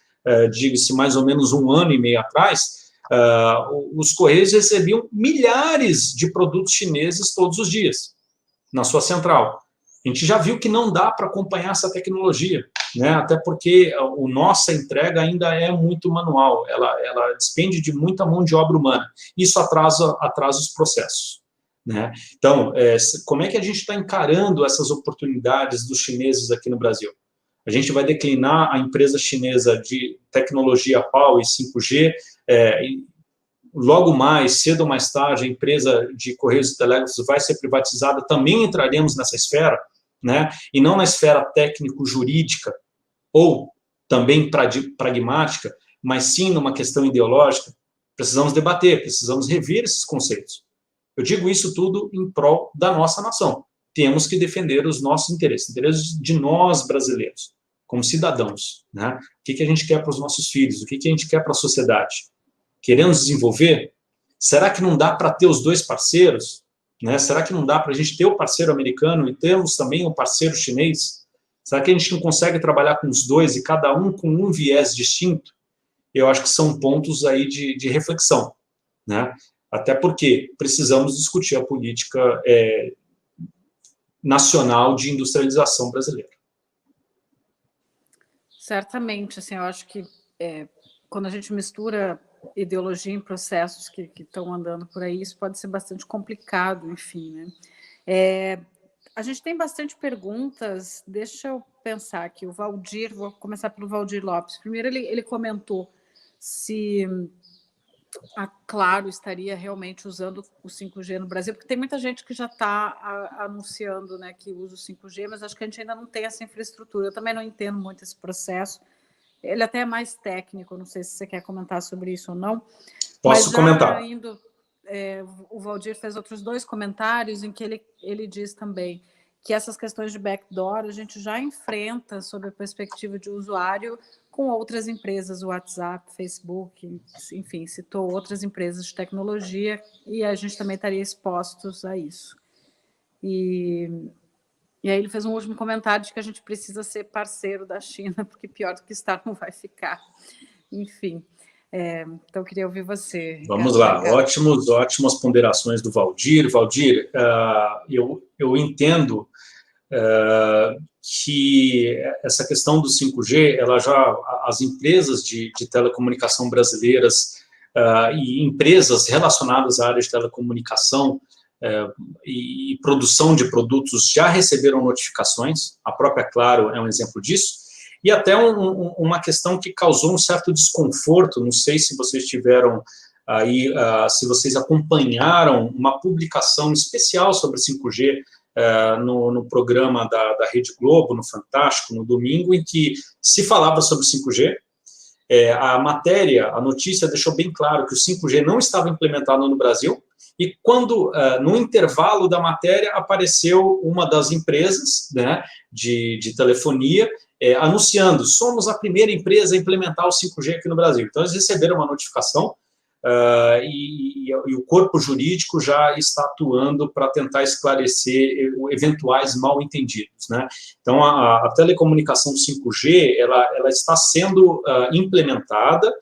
digo-se mais ou menos 1 ano e meio atrás, os Correios recebiam milhares de produtos chineses todos os dias na sua central. A gente já viu que não dá para acompanhar essa tecnologia, né? Até porque a nossa entrega ainda é muito manual, ela depende de muita mão de obra humana. Isso atrasa os processos. Né? Então, como é que a gente está encarando essas oportunidades dos chineses aqui no Brasil? A gente vai declinar a empresa chinesa de tecnologia Huawei 5G, logo mais, cedo ou mais tarde, a empresa de Correios e Telégrafos vai ser privatizada, também entraremos nessa esfera, né? E não na esfera técnico-jurídica, ou também pragmática, mas sim numa questão ideológica. Precisamos debater, precisamos rever esses conceitos. Eu digo isso tudo em prol da nossa nação. Temos que defender os nossos interesses de nós brasileiros, como cidadãos. Né? O que a gente quer para os nossos filhos? O que a gente quer para a sociedade? Queremos desenvolver? Será que não dá para ter os 2 parceiros? Né? Será que não dá para a gente ter o parceiro americano e termos também o parceiro chinês? Será que a gente não consegue trabalhar com os 2 e cada um com um viés distinto? Eu acho que são pontos aí de reflexão. Né? Até porque precisamos discutir a política nacional de industrialização brasileira. Certamente, assim, eu acho que quando a gente mistura ideologia em processos que estão andando por aí, isso pode ser bastante complicado, enfim, né? A gente tem bastante perguntas, deixa eu pensar aqui, o Valdir, vou começar pelo Valdir Lopes. Primeiro ele comentou se a Claro estaria realmente usando o 5G no Brasil, porque tem muita gente que já está anunciando, né, que usa o 5G, mas acho que a gente ainda não tem essa infraestrutura. Eu também não entendo muito esse processo. Ele até é mais técnico, não sei se você quer comentar sobre isso ou não. Posso comentar. O Valdir fez outros 2 comentários em que ele diz também que essas questões de backdoor a gente já enfrenta sob a perspectiva de usuário com outras empresas, o WhatsApp, Facebook, enfim, citou outras empresas de tecnologia e a gente também estaria expostos a isso. E aí ele fez um último comentário de que a gente precisa ser parceiro da China, porque pior do que estar não vai ficar. Enfim, então eu queria ouvir você. Vamos lá, ótimas ponderações do Valdir. Valdir, eu entendo que essa questão do 5G, as empresas de telecomunicação brasileiras e empresas relacionadas à área de telecomunicação e produção de produtos já receberam notificações, a própria Claro é um exemplo disso, e até uma questão que causou um certo desconforto, não sei se vocês tiveram aí, se vocês acompanharam uma publicação especial sobre 5G no programa da Rede Globo, no Fantástico, no domingo, em que se falava sobre 5G, a notícia deixou bem claro que o 5G não estava implementado no Brasil, e quando, no intervalo da matéria, apareceu uma das empresas, né, de telefonia, anunciando, somos a primeira empresa a implementar o 5G aqui no Brasil. Então, eles receberam uma notificação e o corpo jurídico já está atuando para tentar esclarecer eventuais mal-entendidos, né? Então, a telecomunicação 5G, ela está sendo implementada.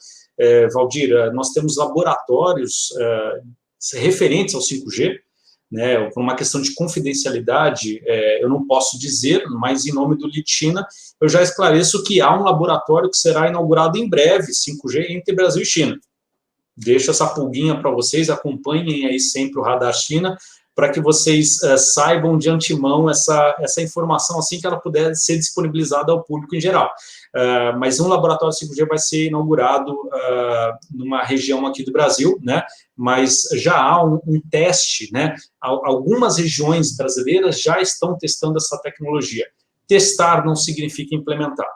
Valdir, nós temos laboratórios referentes ao 5G, né? Por uma questão de confidencialidade, eu não posso dizer, mas em nome do Litina, eu já esclareço que há um laboratório que será inaugurado em breve, 5G, entre Brasil e China. Deixo essa pulguinha para vocês, acompanhem aí sempre o Radar China, para que vocês saibam de antemão essa informação assim que ela puder ser disponibilizada ao público em geral. Mas um laboratório 5G vai ser inaugurado numa região aqui do Brasil, né? Mas já há um teste, né? Algumas regiões brasileiras já estão testando essa tecnologia. Testar não significa implementar.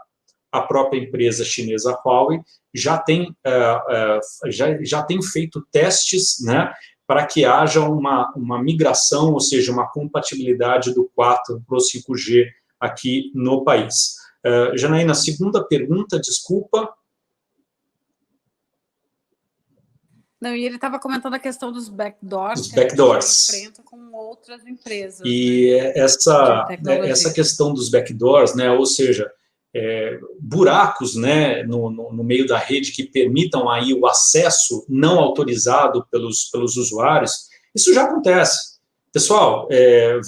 A própria empresa chinesa Huawei já tem feito testes, né, para que haja uma migração, ou seja, uma compatibilidade do 4 para o 5G aqui no país. Janaína, segunda pergunta, desculpa. Não, e ele estava comentando a questão dos backdoors. Os backdoors. Que a gente enfrenta com outras empresas. E né, essa questão dos backdoors, né, ou seja, buracos, né, no meio da rede que permitam aí o acesso não autorizado pelos usuários, isso já acontece. Pessoal,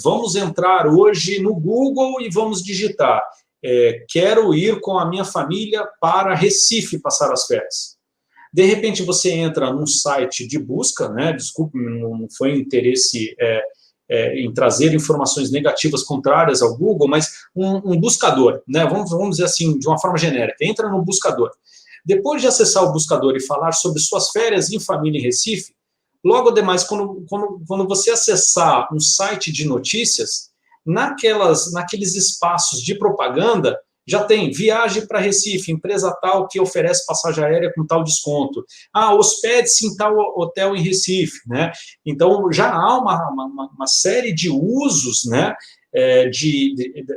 vamos entrar hoje no Google e vamos digitar, quero ir com a minha família para Recife passar as férias. De repente você entra num site de busca, né, desculpe, não foi interesse em trazer informações negativas contrárias ao Google, mas um buscador, né? Vamos dizer assim, de uma forma genérica, entra no buscador. Depois de acessar o buscador e falar sobre suas férias em família em Recife, logo demais, quando você acessar um site de notícias, naqueles espaços de propaganda, já tem viagem para Recife, empresa tal que oferece passagem aérea com tal desconto. Hospede-se em tal hotel em Recife, né? Então, já há uma série de usos, né,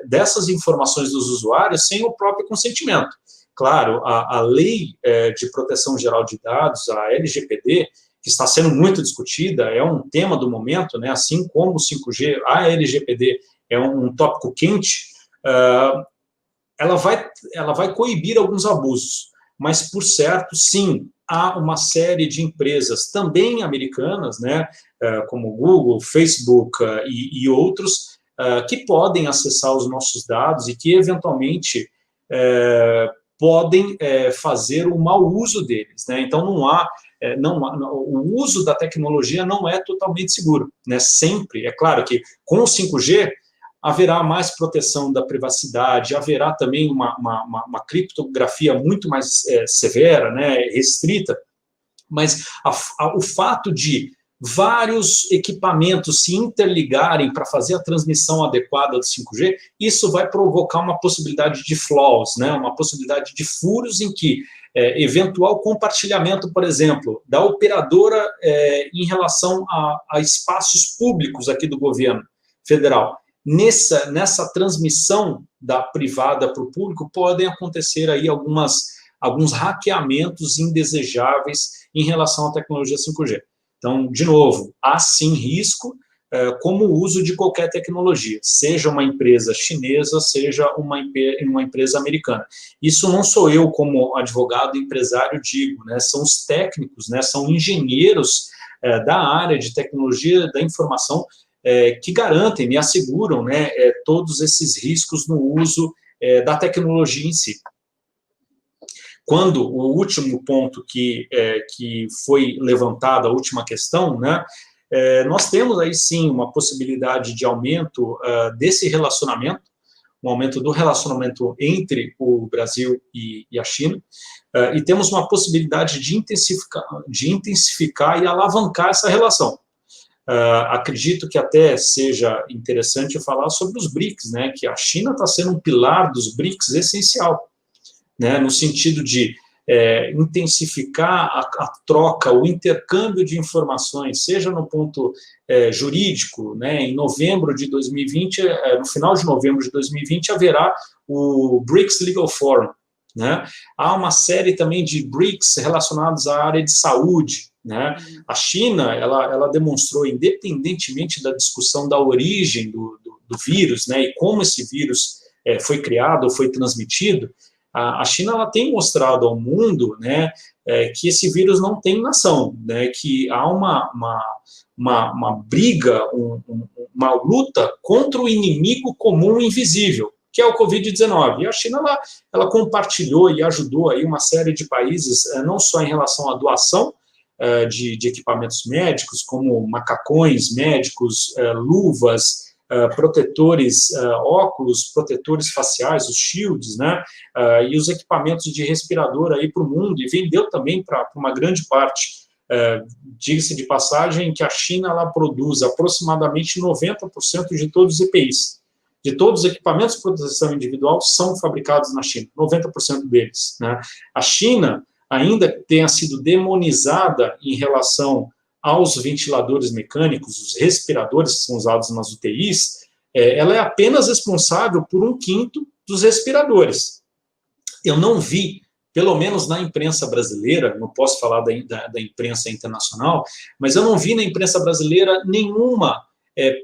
dessas informações dos usuários sem o próprio consentimento. Claro, a Lei de Proteção Geral de Dados, a LGPD, que está sendo muito discutida, é um tema do momento, né? Assim como o 5G, a LGPD é um tópico quente, ela vai coibir alguns abusos, mas, por certo, sim, há uma série de empresas, também americanas, né, como Google, Facebook e outros, que podem acessar os nossos dados e que, eventualmente, podem fazer o mau uso deles, né? Então, o uso da tecnologia não é totalmente seguro, né? Sempre, é claro que com o 5G, haverá mais proteção da privacidade, haverá também uma criptografia muito mais severa, né, restrita, mas o fato de vários equipamentos se interligarem para fazer a transmissão adequada do 5G, isso vai provocar uma possibilidade de flaws, né, uma possibilidade de furos em que eventual compartilhamento, por exemplo, da operadora em relação a espaços públicos aqui do governo federal, nessa transmissão da privada para o público, podem acontecer aí alguns hackeamentos indesejáveis em relação à tecnologia 5G. Então, de novo, há sim risco, como o uso de qualquer tecnologia, seja uma empresa chinesa, seja uma empresa americana. Isso não sou eu, como advogado empresário, digo, né? São os técnicos, né? São engenheiros da área de tecnologia da informação que garantem e asseguram, né, todos esses riscos no uso da tecnologia em si. Quando o último ponto que foi levantado, a última questão, né, nós temos aí sim uma possibilidade de aumento desse relacionamento, um aumento do relacionamento entre o Brasil e a China, e temos uma possibilidade de intensificar e alavancar essa relação. Acredito que até seja interessante falar sobre os BRICS, né, que a China está sendo um pilar dos BRICS essencial, né, no sentido de intensificar a troca, o intercâmbio de informações, seja no ponto jurídico, né, em novembro de 2020, no final de novembro de 2020, haverá o BRICS Legal Forum, né, há uma série também de BRICS relacionados à área de saúde, né? A China, ela demonstrou, independentemente da discussão da origem do vírus, né, e como esse vírus foi criado ou foi transmitido, a China ela tem mostrado ao mundo, né, que esse vírus não tem nação, né, que há uma briga, uma luta contra o inimigo comum invisível, que é o Covid-19. E a China ela compartilhou e ajudou aí uma série de países, não só em relação à doação de equipamentos médicos, como macacões médicos, luvas, protetores, óculos, protetores faciais, os shields, né, e os equipamentos de respirador aí para o mundo, e vendeu também para uma grande parte. Diga-se de passagem que a China ela produz aproximadamente 90% de todos os EPIs, de todos os equipamentos de proteção individual são fabricados na China, 90% deles, né? A China ainda tenha sido demonizada em relação aos ventiladores mecânicos, os respiradores que são usados nas UTIs, ela é apenas responsável por 1/5 dos respiradores. Eu não vi, pelo menos na imprensa brasileira, não posso falar da imprensa internacional, mas eu não vi na imprensa brasileira nenhuma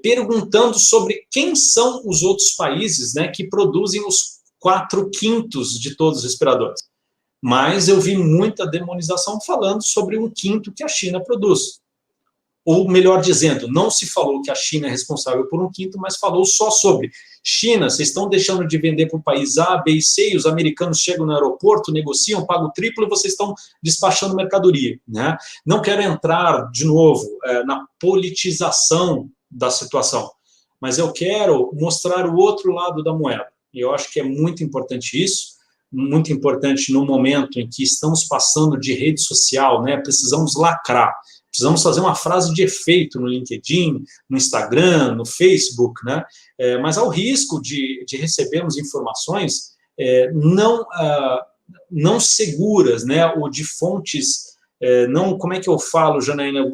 perguntando sobre quem são os outros países, né, que produzem os 4/5 de todos os respiradores. Mas eu vi muita demonização falando sobre 1/5 que a China produz. Ou, melhor dizendo, não se falou que a China é responsável por 1/5, mas falou só sobre China, vocês estão deixando de vender para o país A, B e C, e os americanos chegam no aeroporto, negociam, pagam o triplo, e vocês estão despachando mercadoria, né? Não quero entrar, de novo, na politização da situação, mas eu quero mostrar o outro lado da moeda. E eu acho que é muito importante isso, muito importante no momento em que estamos passando de rede social, né? Precisamos lacrar. Precisamos fazer uma frase de efeito no LinkedIn, no Instagram, no Facebook, né? Mas há o risco de recebermos informações não seguras, né? Ou de fontes, não, como é que eu falo, Janaína,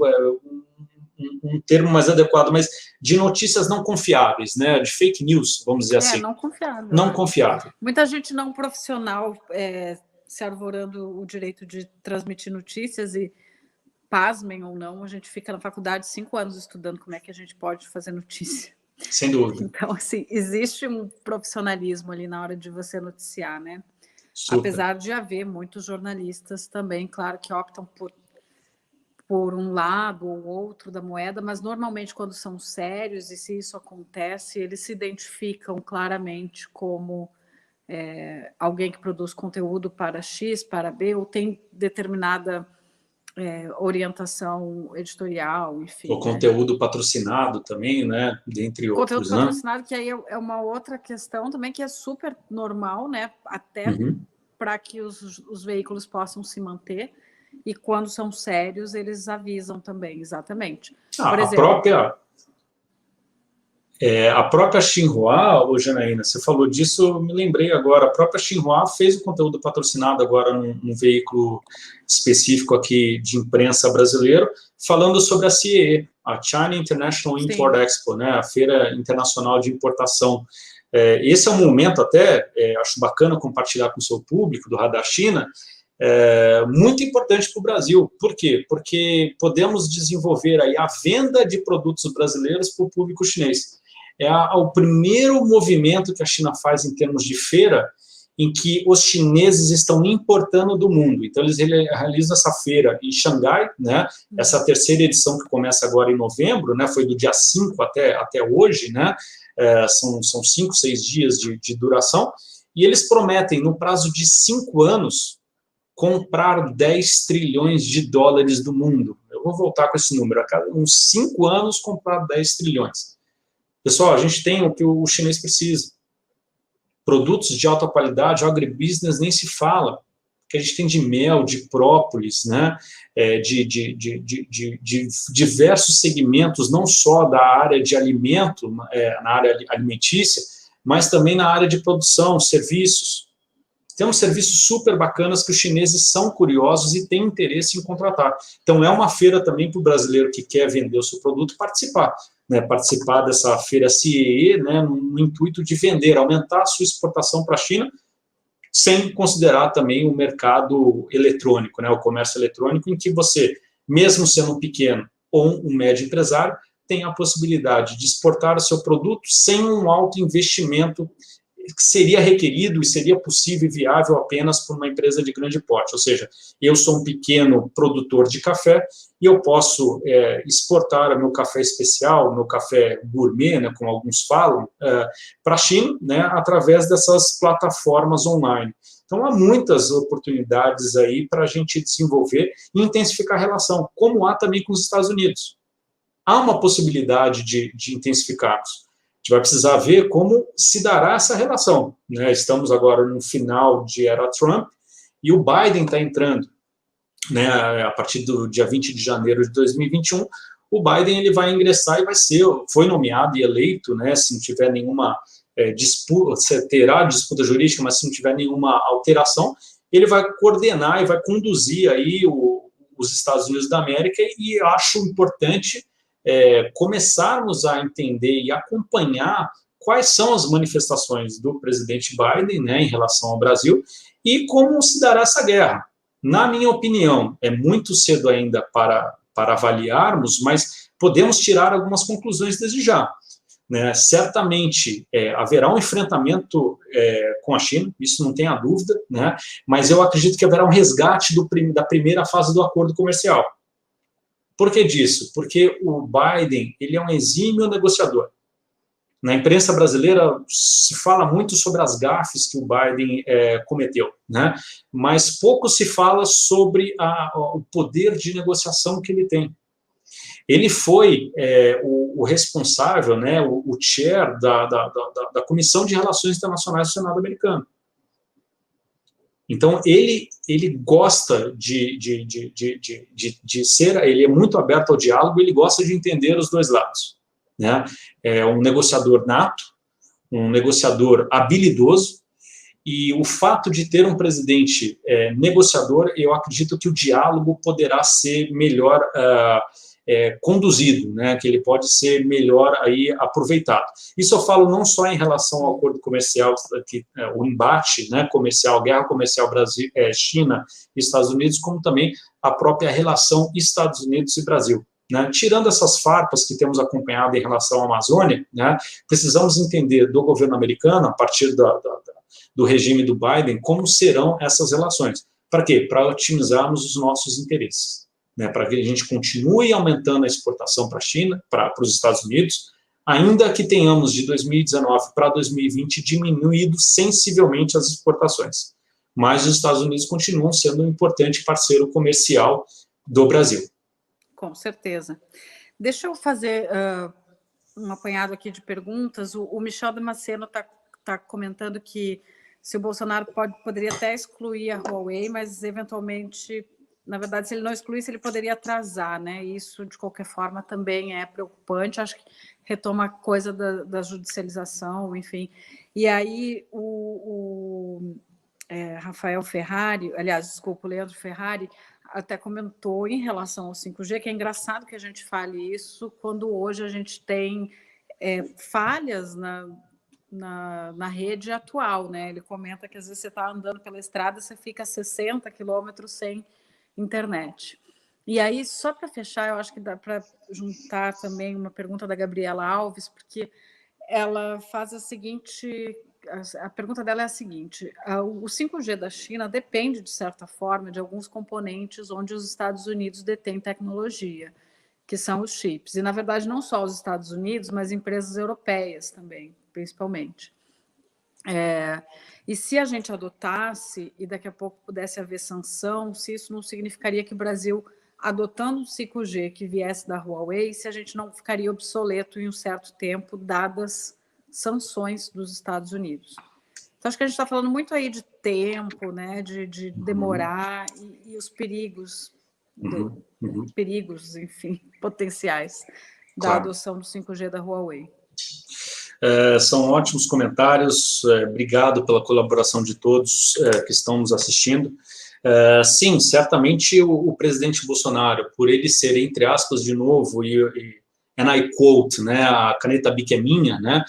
um termo mais adequado, mas de notícias não confiáveis, né? De fake news, vamos dizer assim. Não confiável. Não confiável. Muita gente não profissional se arvorando o direito de transmitir notícias e, pasmem ou não, a gente fica na faculdade 5 anos estudando como é que a gente pode fazer notícia. Sem dúvida. Então, assim, existe um profissionalismo ali na hora de você noticiar, né? Super. Apesar de haver muitos jornalistas também, claro, que optam por um lado ou outro da moeda, mas normalmente quando são sérios, e se isso acontece, eles se identificam claramente como alguém que produz conteúdo para X, para B, ou tem determinada orientação editorial, enfim. O conteúdo patrocinado também, né? Dentre outros, conteúdo patrocinado, que aí é uma outra questão também que é super normal, né? Até para que os veículos possam se manter, e quando são sérios, eles avisam também, exatamente. Por exemplo, a própria Xinhua, Janaína, você falou disso, eu me lembrei agora, a própria Xinhua fez o conteúdo patrocinado agora num veículo específico aqui de imprensa brasileiro, falando sobre a CIE, a China International Import Expo, né, a Feira Internacional de Importação. Esse é um momento até, acho bacana compartilhar com o seu público do Radar China, muito importante para o Brasil. Por quê? Porque podemos desenvolver aí a venda de produtos brasileiros para o público chinês. É o primeiro movimento que a China faz em termos de feira, em que os chineses estão importando do mundo. Então, eles realizam essa feira em Xangai, né? Essa terceira edição que começa agora em novembro, né? Foi do dia 5 até hoje, né? São 5, 6 dias de duração, e eles prometem, no prazo de 5 anos, comprar 10 trilhões de dólares do mundo. Eu vou voltar com esse número, a cada uns 5 anos comprar 10 trilhões. Pessoal, a gente tem o que o chinês precisa. Produtos de alta qualidade, agribusiness nem se fala, que a gente tem de mel, de própolis, né? De diversos segmentos, não só da área de alimento, na área alimentícia, mas também na área de produção, serviços. Temos serviços super bacanas que os chineses são curiosos e têm interesse em contratar. Então, é uma feira também para o brasileiro que quer vender o seu produto participar. Né, participar dessa feira CIE, né, no intuito de vender, aumentar a sua exportação para a China, sem considerar também o mercado eletrônico, né, o comércio eletrônico, em que você mesmo sendo um pequeno ou um médio empresário, tem a possibilidade de exportar o seu produto sem um alto investimento que seria requerido e seria possível e viável apenas por uma empresa de grande porte. Ou seja, eu sou um pequeno produtor de café e eu posso exportar o meu café especial, o meu café gourmet, né, como alguns falam, para a China, né, através dessas plataformas online. Então, há muitas oportunidades aí para a gente desenvolver e intensificar a relação, como há também com os Estados Unidos. Há uma possibilidade de intensificarmos. A gente vai precisar ver como se dará essa relação, né? Estamos agora no final de era Trump e o Biden está entrando, né? A partir do dia 20 de janeiro de 2021, o Biden ele vai ingressar e foi nomeado e eleito, né? Se não tiver nenhuma disputa, terá disputa jurídica, mas se não tiver nenhuma alteração, ele vai coordenar e vai conduzir aí os Estados Unidos da América, e acho importante começarmos a entender e acompanhar quais são as manifestações do presidente Biden, né, em relação ao Brasil, e como se dará essa guerra. Na minha opinião, é muito cedo ainda para avaliarmos, mas podemos tirar algumas conclusões desde já. Né? Certamente haverá um enfrentamento com a China, isso não tenha dúvida, né? Mas eu acredito que haverá um resgate da primeira fase do acordo comercial. Por que disso? Porque o Biden ele é um exímio negociador. Na imprensa brasileira se fala muito sobre as gafes que o Biden cometeu, né? Mas pouco se fala sobre o poder de negociação que ele tem. Ele foi o responsável, né, o chair da Comissão de Relações Internacionais do Senado americano. Então, ele gosta de ser, ele é muito aberto ao diálogo, ele gosta de entender os dois lados. Né? É um negociador nato, um negociador habilidoso, e o fato de ter um presidente negociador, eu acredito que o diálogo poderá ser melhor conduzido, né, que ele pode ser melhor aí aproveitado. Isso eu falo não só em relação ao acordo comercial, o embate, né, comercial, guerra comercial Brasil, China e Estados Unidos, como também a própria relação Estados Unidos e Brasil. Né? Tirando essas farpas que temos acompanhado em relação à Amazônia, né, precisamos entender do governo americano, a partir do regime do Biden, como serão essas relações. Para quê? Para otimizarmos os nossos interesses. Né, para que a gente continue aumentando a exportação para a China, para os Estados Unidos, ainda que tenhamos de 2019 para 2020 diminuído sensivelmente as exportações. Mas os Estados Unidos continuam sendo um importante parceiro comercial do Brasil. Com certeza. Deixa eu fazer um apanhado aqui de perguntas. O Michel Damasceno está comentando que se o Bolsonaro poderia até excluir a Huawei, mas eventualmente... Na verdade, se ele não excluísse, ele poderia atrasar, né? Isso, de qualquer forma, também é preocupante. Acho que retoma a coisa da judicialização, enfim. E aí, Rafael Ferrari, aliás, desculpa, o Leandro Ferrari, até comentou em relação ao 5G, que é engraçado que a gente fale isso quando hoje a gente tem falhas na rede atual, né? Ele comenta que, às vezes, você está andando pela estrada, você fica a 60 quilômetros sem internet. E aí, só para fechar, eu acho que dá para juntar também uma pergunta da Gabriela Alves, porque ela faz a seguinte... A pergunta dela é a seguinte: o 5G da China depende, de certa forma, de alguns componentes onde os Estados Unidos detêm tecnologia, que são os chips. E, na verdade, não só os Estados Unidos, mas empresas europeias também, principalmente. E se a gente adotasse e daqui a pouco pudesse haver sanção, se isso não significaria que o Brasil, adotando o 5G que viesse da Huawei, se a gente não ficaria obsoleto em um certo tempo, dadas sanções dos Estados Unidos. Então, acho que a gente está falando muito aí de tempo, né, de demorar e os perigos, perigos, enfim, potenciais da adoção do 5G da Huawei. São ótimos comentários, obrigado pela colaboração de todos que estão nos assistindo. Sim, certamente o presidente Bolsonaro, por ele ser, entre aspas, de novo, and I quote, né, a caneta Bic é minha, né,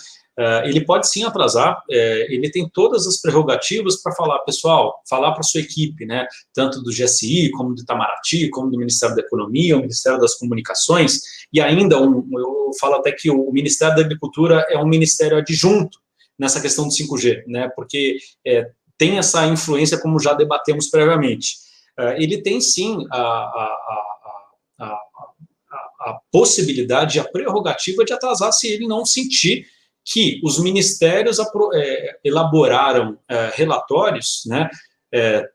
ele pode sim atrasar, ele tem todas as prerrogativas para falar, pessoal, falar para a sua equipe, né, tanto do GSI, como do Itamaraty, como do Ministério da Economia, o Ministério das Comunicações, e ainda, eu falo até que o Ministério da Agricultura é um ministério adjunto nessa questão do 5G, né, porque tem essa influência, como já debatemos previamente. Ele tem sim a possibilidade, a prerrogativa de atrasar se ele não sentir que os ministérios elaboraram relatórios, né,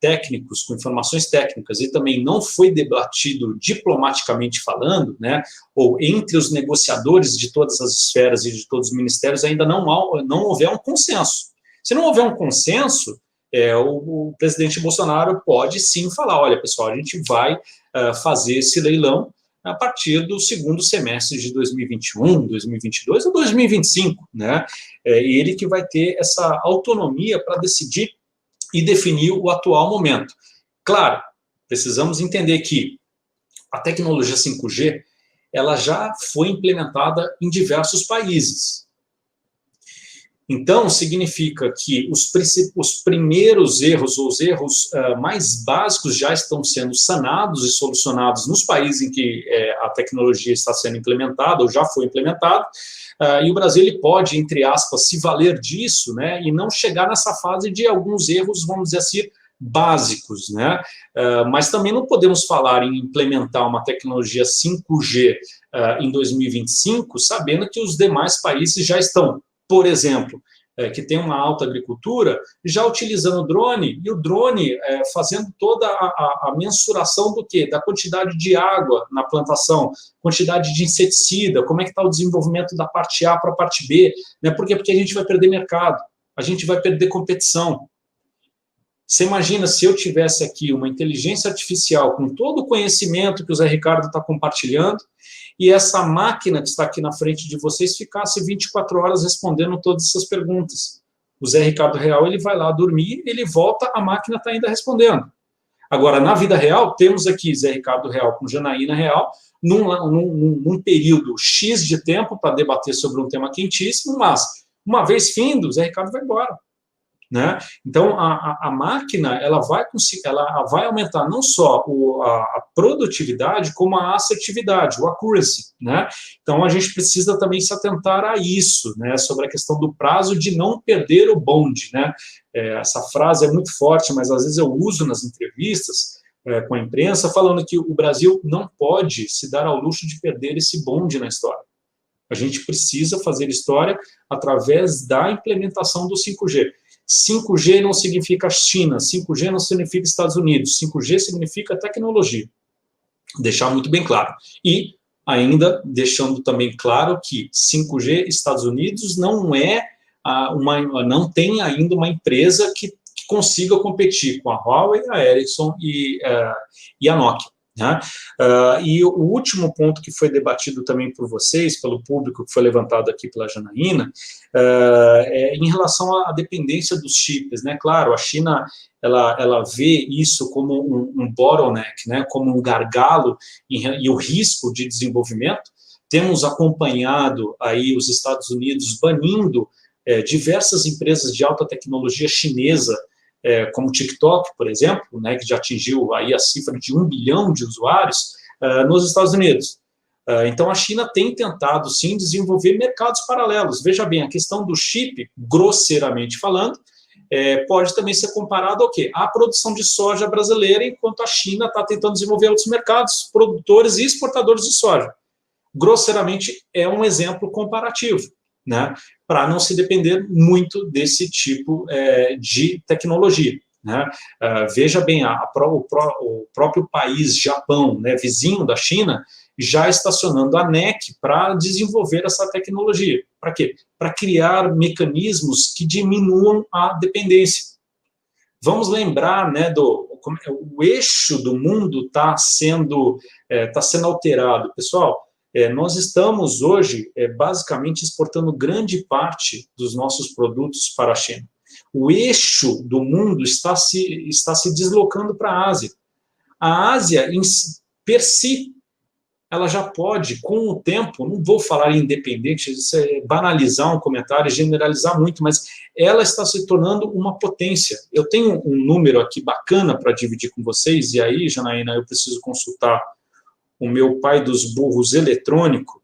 técnicos, com informações técnicas, e também não foi debatido diplomaticamente falando, né, ou entre os negociadores de todas as esferas e de todos os ministérios, ainda não houver um consenso. Se não houver um consenso, o presidente Bolsonaro pode sim falar, olha, pessoal, a gente vai fazer esse leilão a partir do segundo semestre de 2021, 2022 ou 2025, né? Ele que vai ter essa autonomia para decidir e definir o atual momento. Claro, precisamos entender que a tecnologia 5G, ela já foi implementada em diversos países. Então, significa que os primeiros erros, ou os erros mais básicos, já estão sendo sanados e solucionados nos países em que a tecnologia está sendo implementada, ou já foi implementada, e o Brasil ele pode, entre aspas, se valer disso, né, e não chegar nessa fase de alguns erros, vamos dizer assim, básicos, né? Mas também não podemos falar em implementar uma tecnologia 5G em 2025, sabendo que os demais países já estão, por exemplo, que tem uma alta agricultura, já utilizando o drone, e o drone fazendo toda a mensuração do quê? Da quantidade de água na plantação, quantidade de inseticida, como é que está o desenvolvimento da parte A para a parte B, né? Por quê? Porque a gente vai perder mercado, a gente vai perder competição. Você imagina se eu tivesse aqui uma inteligência artificial com todo o conhecimento que o Zé Ricardo está compartilhando, e essa máquina que está aqui na frente de vocês ficasse 24 horas respondendo todas essas perguntas. O Zé Ricardo real, ele vai lá dormir, ele volta, a máquina está ainda respondendo. Agora, na vida real, temos aqui Zé Ricardo real com Janaína real, num período X de tempo para debater sobre um tema quentíssimo, mas, uma vez findo, o Zé Ricardo vai embora. Né? Então, a máquina ela vai aumentar não só a produtividade, como a assertividade, o accuracy. Né? Então, a gente precisa também se atentar a isso, né? Sobre a questão do prazo de não perder o bonde. Né? Essa frase é muito forte, mas às vezes eu uso nas entrevistas com a imprensa, falando que o Brasil não pode se dar ao luxo de perder esse bonde na história. A gente precisa fazer história através da implementação do 5G. 5G não significa China, 5G não significa Estados Unidos, 5G significa tecnologia. Deixar muito bem claro. E ainda deixando também claro que 5G Estados Unidos não não tem ainda uma empresa que consiga competir com a Huawei, a Ericsson e a Nokia. Né? E o último ponto que foi debatido também por vocês, pelo público, que foi levantado aqui pela Janaína, é em relação à dependência dos chips. Né? Claro, a China ela vê isso como um bottleneck, né? Como um gargalo e o risco de desenvolvimento. Temos acompanhado aí os Estados Unidos banindo diversas empresas de alta tecnologia chinesa, como o TikTok, por exemplo, né, que já atingiu aí a cifra de 1 bilhão de usuários nos Estados Unidos. Então, a China tem tentado, sim, desenvolver mercados paralelos. Veja bem, a questão do chip, grosseiramente falando, pode também ser comparado ao quê? À produção de soja brasileira, enquanto a China está tentando desenvolver outros mercados, produtores e exportadores de soja. Grosseiramente, é um exemplo comparativo, né? Para não se depender muito desse tipo de tecnologia. Né? Veja bem, o próprio país, Japão, né, vizinho da China, já estacionando a NEC para desenvolver essa tecnologia. Para quê? Para criar mecanismos que diminuam a dependência. Vamos lembrar, né, o eixo do mundo está sendo alterado. Pessoal, nós estamos hoje basicamente exportando grande parte dos nossos produtos para a China. O eixo do mundo está se deslocando para a Ásia. A Ásia, per si, ela já pode, com o tempo, não vou falar independente, isso é banalizar um comentário, generalizar muito, mas ela está se tornando uma potência. Eu tenho um número aqui bacana para dividir com vocês, e aí, Janaína, eu preciso consultar o meu pai dos burros eletrônico,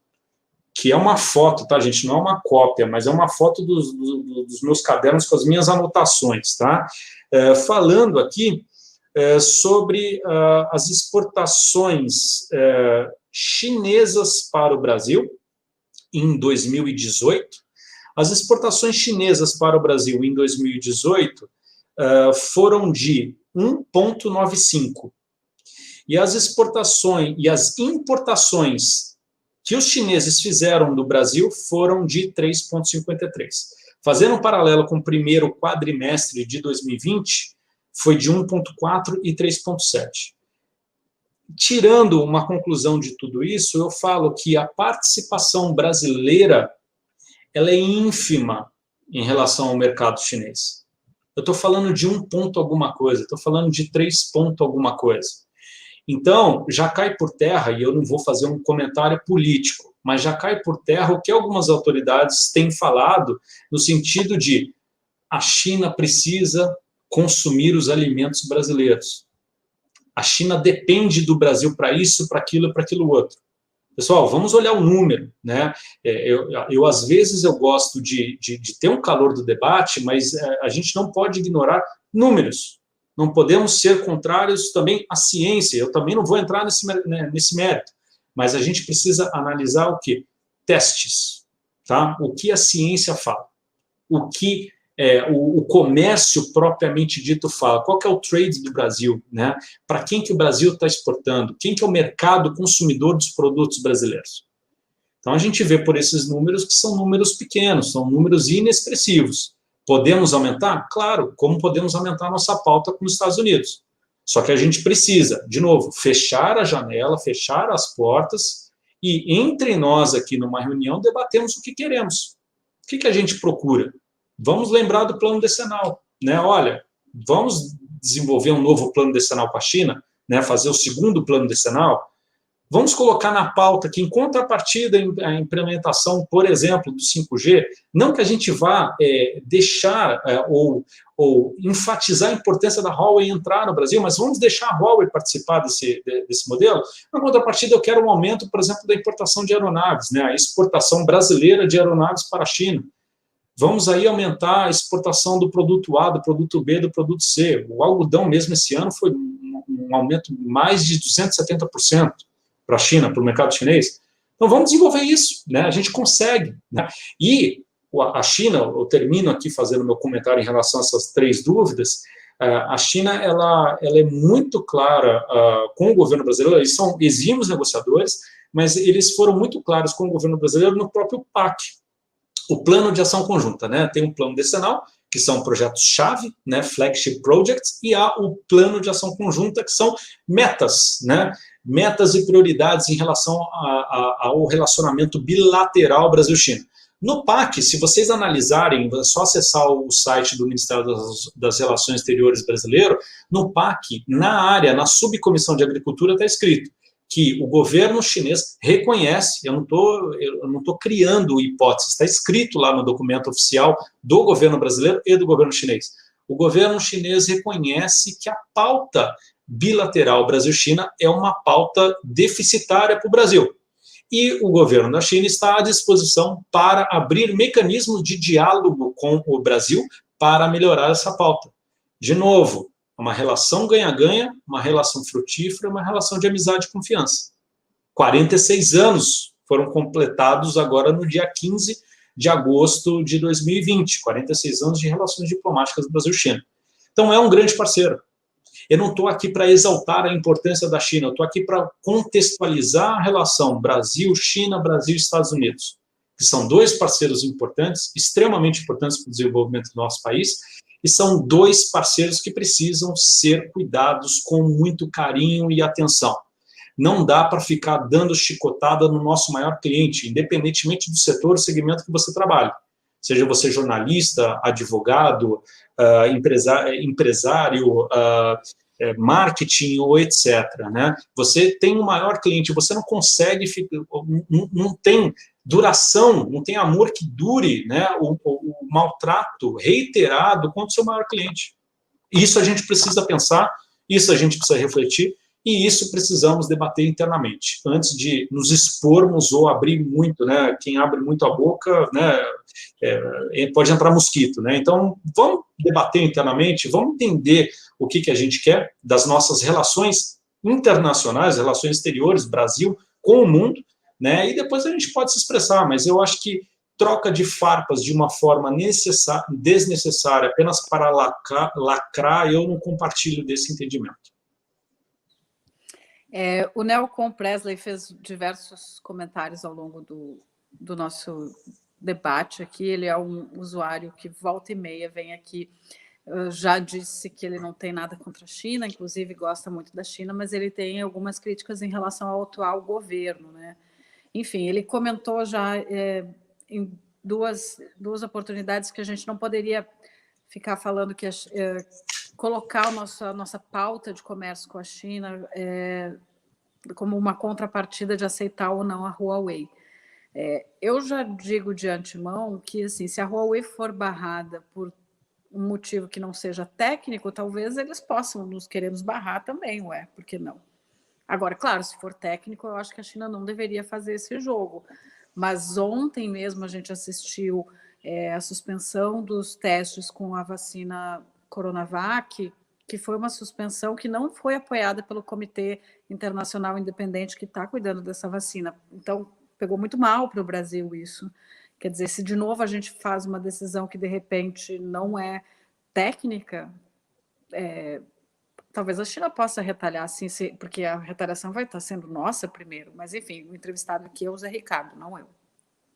que é uma foto, tá, gente? Não é uma cópia, mas é uma foto dos meus cadernos com as minhas anotações, tá? Falando aqui sobre as exportações chinesas para o Brasil em 2018. As exportações chinesas para o Brasil em 2018 foram de 1,95. E as exportações e as importações que os chineses fizeram do Brasil foram de 3,53. Fazendo um paralelo com o primeiro quadrimestre de 2020, foi de 1,4 e 3,7. Tirando uma conclusão de tudo isso, eu falo que a participação brasileira ela é ínfima em relação ao mercado chinês. Eu estou falando de 1 ponto alguma coisa, estou falando de 3 ponto alguma coisa. Então, já cai por terra, e eu não vou fazer um comentário político, mas já cai por terra o que algumas autoridades têm falado, no sentido de a China precisa consumir os alimentos brasileiros. A China depende do Brasil para isso, para aquilo e para aquilo outro. Pessoal, vamos olhar o número, né? Eu às vezes, eu gosto de ter um calor do debate, mas a gente não pode ignorar números. Não podemos ser contrários também à ciência. Eu também não vou entrar nesse mérito. Mas a gente precisa analisar o quê? Testes. Tá? O que a ciência fala. O que o comércio propriamente dito fala. Qual que é o trade do Brasil? Né? Para quem que o Brasil está exportando? Quem que é o mercado consumidor dos produtos brasileiros? Então, a gente vê por esses números que são números pequenos, são números inexpressivos. Podemos aumentar? Claro, como podemos aumentar a nossa pauta com os Estados Unidos. Só que a gente precisa, de novo, fechar a janela, fechar as portas e, entre nós aqui numa reunião, debatemos o que queremos. O que a gente procura? Vamos lembrar do plano decenal, né? Olha, vamos desenvolver um novo plano decenal para a China, né? Fazer o segundo plano decenal. Vamos colocar na pauta que, em contrapartida à implementação, por exemplo, do 5G, não que a gente vá deixar ou enfatizar a importância da Huawei entrar no Brasil, mas vamos deixar a Huawei participar desse modelo. Na contrapartida, eu quero um aumento, por exemplo, da importação de aeronaves, né? A exportação brasileira de aeronaves para a China. Vamos aí aumentar a exportação do produto A, do produto B, do produto C. O algodão mesmo esse ano foi um aumento de mais de 270%. Para a China, para o mercado chinês. Então, vamos desenvolver isso, né? A gente consegue. Né? E a China, eu termino aqui fazendo meu comentário em relação a essas 3 dúvidas, a China ela é muito clara com o governo brasileiro, eles são exímios negociadores, mas eles foram muito claros com o governo brasileiro no próprio PAC, o Plano de Ação Conjunta. Né? Tem um plano decenal, que são projetos-chave, né? Flagship projects, e há o Plano de Ação Conjunta, que são metas, né? Metas e prioridades em relação ao relacionamento bilateral Brasil-China. No PAC, se vocês analisarem, é só acessar o site do Ministério das Relações Exteriores brasileiro, no PAC, na área, na subcomissão de agricultura, está escrito que o governo chinês reconhece, eu não tô criando hipóteses, está escrito lá no documento oficial do governo brasileiro e do governo chinês. O governo chinês reconhece que a pauta bilateral Brasil-China é uma pauta deficitária para o Brasil. E o governo da China está à disposição para abrir mecanismos de diálogo com o Brasil para melhorar essa pauta. De novo, uma relação ganha-ganha, uma relação frutífera, uma relação de amizade e confiança. 46 anos foram completados agora no dia 15 de agosto de 2020, 46 anos de relações diplomáticas Brasil-China. Então, é um grande parceiro. Eu não estou aqui para exaltar a importância da China, eu estou aqui para contextualizar a relação Brasil-China, Brasil-Estados Unidos, que são 2 parceiros importantes, extremamente importantes para o desenvolvimento do nosso país, e são 2 parceiros que precisam ser cuidados com muito carinho e atenção. Não dá para ficar dando chicotada no nosso maior cliente, independentemente do setor ou segmento que você trabalhe. Seja você jornalista, advogado, empresário, marketing ou etc., né? Você tem um maior cliente, você não consegue, não tem duração, não tem amor que dure, né, o maltrato reiterado contra o seu maior cliente. Isso a gente precisa pensar, isso a gente precisa refletir, e isso precisamos debater internamente, antes de nos expormos ou abrir muito, né? Quem abre muito a boca, né, pode entrar mosquito, né? Então, vamos debater internamente, vamos entender o que a gente quer das nossas relações internacionais, relações exteriores, Brasil com o mundo, né? E depois a gente pode se expressar, mas eu acho que troca de farpas de uma forma desnecessária, apenas para lacrar, eu não compartilho desse entendimento. O Nelcon Presley fez diversos comentários ao longo do nosso debate aqui. Ele é um usuário que volta e meia vem aqui, já disse que ele não tem nada contra a China, inclusive gosta muito da China, mas ele tem algumas críticas em relação ao atual governo, né? Enfim, ele comentou já em duas oportunidades que a gente não poderia ficar falando que colocar a nossa pauta de comércio com a China como uma contrapartida de aceitar ou não a Huawei. Eu já digo de antemão que, assim, se a Huawei for barrada por um motivo que não seja técnico, talvez eles possam nos querer nos barrar também, por que não? Agora, claro, se for técnico, eu acho que a China não deveria fazer esse jogo. Mas ontem mesmo a gente assistiu a suspensão dos testes com a vacina Coronavac, que foi uma suspensão que não foi apoiada pelo Comitê Internacional Independente que está cuidando dessa vacina. Então, pegou muito mal para o Brasil isso. Quer dizer, se de novo a gente faz uma decisão que de repente não é técnica, talvez a China possa retalhar, assim, porque a retaliação vai estar sendo nossa primeiro. Mas, enfim, o entrevistado aqui é o Zé Ricardo, não eu.